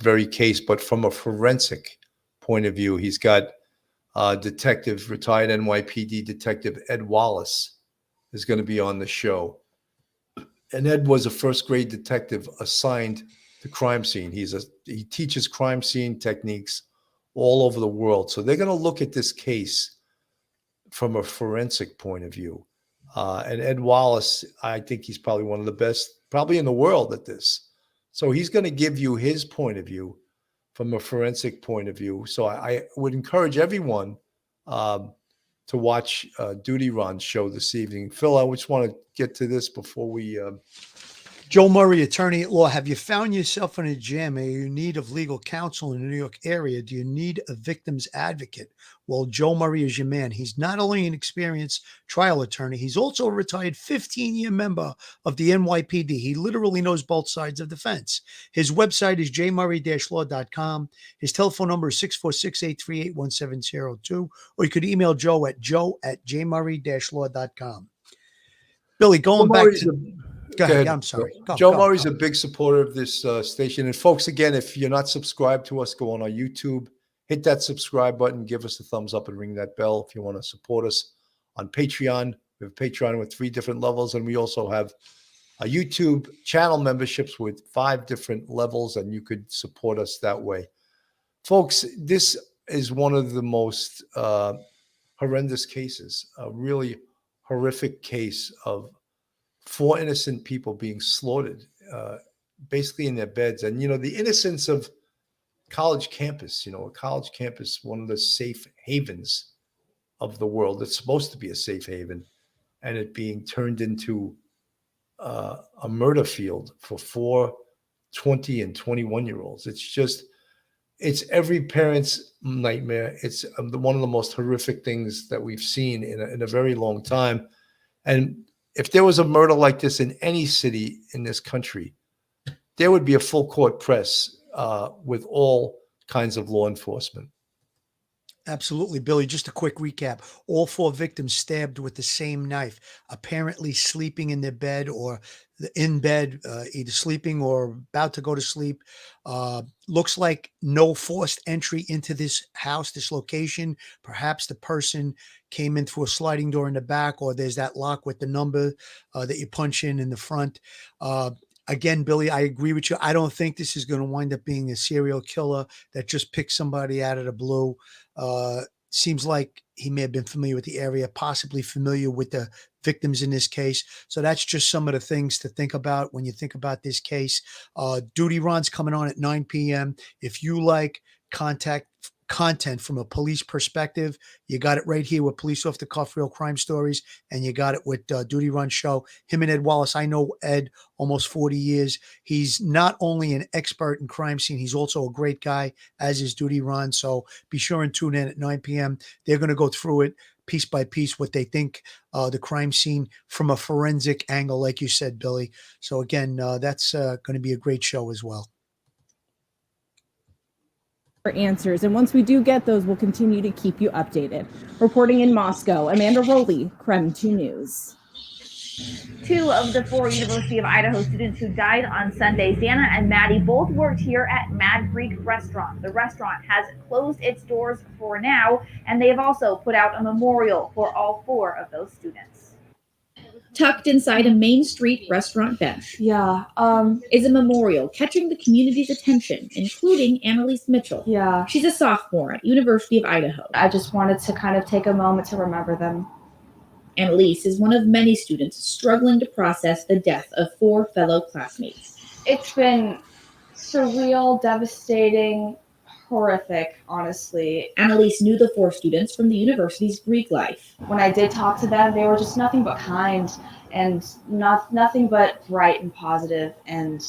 very case, but from a forensic point of view. He's got retired NYPD detective Ed Wallace is going to be on the show. And Ed was a first grade detective assigned to crime scene. He teaches crime scene techniques all over the world. So they're going to look at this case from a forensic point of view. And Ed Wallace, I think he's probably one of the best, probably in the world at this. So he's going to give you his point of view from a forensic point of view. So I would encourage everyone to watch Duty Ron's show this evening. Phil, I just want to get to this before we... Joe Murray, attorney at law. Have you found yourself in a jam? Are you in need of legal counsel in the New York area? Do you need a victim's advocate? Well, Joe Murray is your man. He's not only an experienced trial attorney, he's also a retired 15-year member of the NYPD. He literally knows both sides of the fence. His website is jmurray-law.com. His telephone number is 646-838-1702, or you could email Joe at joe@jmurray-law.com. Billy, going back to... Go ahead. I'm sorry. Joe Murray's a big supporter of this station. And folks, again, if you're not subscribed to us, go on our YouTube, hit that subscribe button, give us a thumbs up and ring that bell if you want to support us on Patreon. We have Patreon with 3 different levels, and we also have a YouTube channel memberships with 5 different levels, and you could support us that way. Folks, this is one of the most horrendous cases, a really horrific case of 4 innocent people being slaughtered, basically in their beds. And, the innocence of college campus, a college campus, one of the safe havens of the world. It's supposed to be a safe haven, and it being turned into a murder field for 4 20 and 21-year-olds. It's every parent's nightmare. It's one of the most horrific things that we've seen in a very long time. And if there was a murder like this in any city in this country, there would be a full court press with all kinds of law enforcement. Absolutely, Billy. Just a quick recap. All 4 victims stabbed with the same knife, apparently sleeping in their bed or in bed, either sleeping or about to go to sleep. Looks like no forced entry into this house, this location. Perhaps the person came in through a sliding door in the back, or there's that lock with the number that you punch in the front. Again, Billy, I agree with you. I don't think this is going to wind up being a serial killer that just picked somebody out of the blue. Seems like he may have been familiar with the area, possibly familiar with the victims in this case. So that's just some of the things to think about when you think about this case. Duty Ron's coming on at 9 p.m. If you like content from a police perspective, you got it right here with Police Off the Cuff Real Crime Stories, and you got it with Duty Run Show. Him and Ed Wallace. I know Ed almost 40 years. He's not only an expert in crime scene, he's also a great guy, as is Duty Run. So be sure and tune in at 9 p.m. They're going to go through it piece by piece, what they think the crime scene from a forensic angle, like you said, Billy. So again, that's going to be a great show as well. For answers, and once we do get those, we'll continue to keep you updated. Reporting in Moscow, Amanda Rowley, KREM 2 News. 2 of the 4 University of Idaho students who died on Sunday, Dana and Maddie, both worked here at Mad Creek Restaurant. The restaurant has closed its doors for now, and they have also put out a memorial for all 4 of those students. Tucked inside a Main Street restaurant bench Yeah. is a memorial catching the community's attention, including Annalise Mitchell. Yeah. She's a sophomore at University of Idaho. I just wanted to kind of take a moment to remember them. Annalise is one of many students struggling to process the death of 4 fellow classmates. It's been surreal, devastating, horrific, honestly. Annalise knew the 4 students from the university's Greek life. When I did talk to them, they were just nothing but kind and nothing but bright and positive, and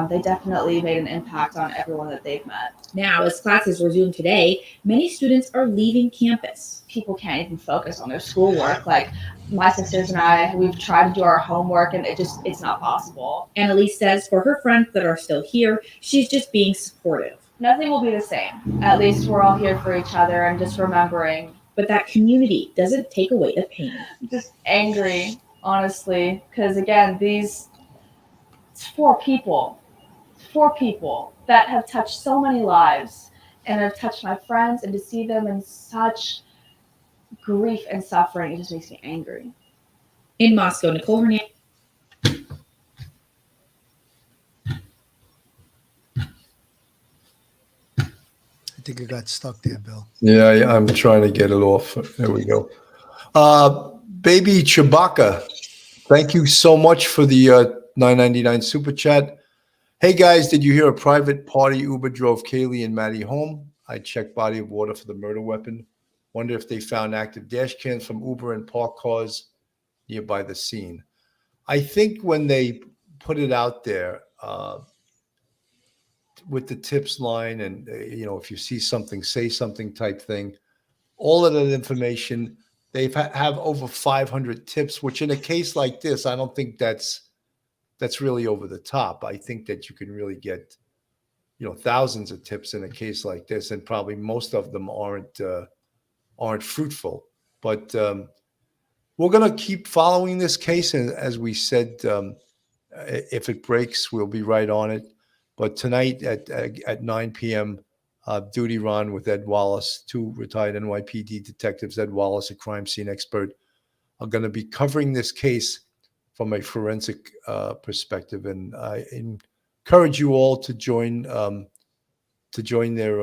they definitely made an impact on everyone that they've met. Now, as classes resume today, many students are leaving campus. People can't even focus on their schoolwork. Like my sisters and I, we've tried to do our homework and it's not possible. Annalise says for her friends that are still here, she's just being supportive. Nothing will be the same. At least we're all here for each other and just remembering. But that community doesn't take away the pain. Just angry, honestly, because again, it's 4 people that have touched so many lives and have touched my friends, and to see them in such grief and suffering, it just makes me angry. In Moscow, Nicole Hernandez. I think I got stuck there, Bill. Yeah, I'm trying to get it off. There we go. Baby Chewbacca, thank you so much for the $9.99 super chat. Hey guys, did you hear a private party Uber drove Kaylee and Maddie home? I checked body of water for the murder weapon. Wonder if they found active dash cams from Uber and parked cars nearby the scene. I think when they put it out there with the tips line and, if you see something, say something type thing, all of that information, they have over 500 tips, which in a case like this, I don't think that's really over the top. I think that you can really get, thousands of tips in a case like this, and probably most of them aren't fruitful. But we're going to keep following this case, and as we said, if it breaks, we'll be right on it. But tonight at 9 p.m., Duty Ron with Ed Wallace, 2 retired NYPD detectives, Ed Wallace, a crime scene expert, are going to be covering this case from a forensic perspective. And I encourage you all to join their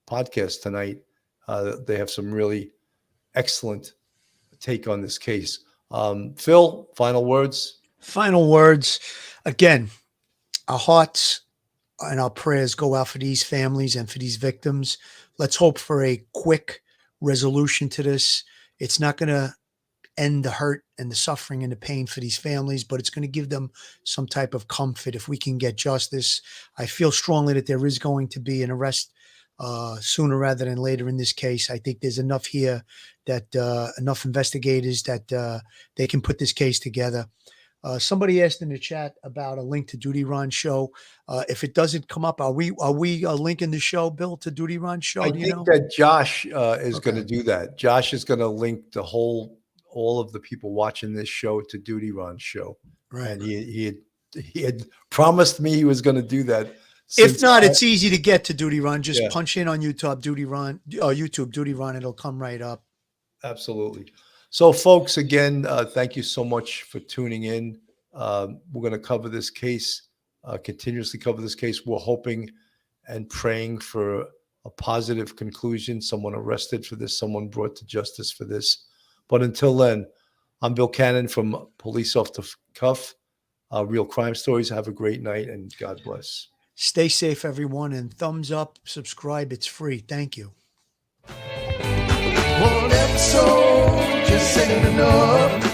podcast tonight. They have some really excellent take on this case. Phil, final words? Final words. Again, our hearts and our prayers go out for these families and for these victims. Let's hope for a quick resolution to this. It's not going to end the hurt and the suffering and the pain for these families, but it's going to give them some type of comfort if we can get justice. I feel strongly that there is going to be an arrest sooner rather than later in this case. I think there's enough here that enough investigators that they can put this case together. Somebody asked in the chat about a link to Duty Ron's show. If it doesn't come up, are we linking the show, Bill, to Duty Ron's show? I think that Josh is going to do that. Josh is going to link all of the people watching this show to Duty Ron's show. Right. And he had promised me he was going to do that. If not, it's easy to get to Duty Ron. Just Yeah. punch in on YouTube, Duty Ron, Duty Ron. It'll come right up. Absolutely. So, folks, again, thank you so much for tuning in. We're going to cover this case, continuously cover this case. We're hoping and praying for a positive conclusion, someone arrested for this, someone brought to justice for this. But until then, I'm Bill Cannon from Police Off the Cuff, Real Crime Stories. Have a great night, and God bless. Stay safe, everyone, and thumbs up, subscribe. It's free. Thank you. One episode just ain't enough.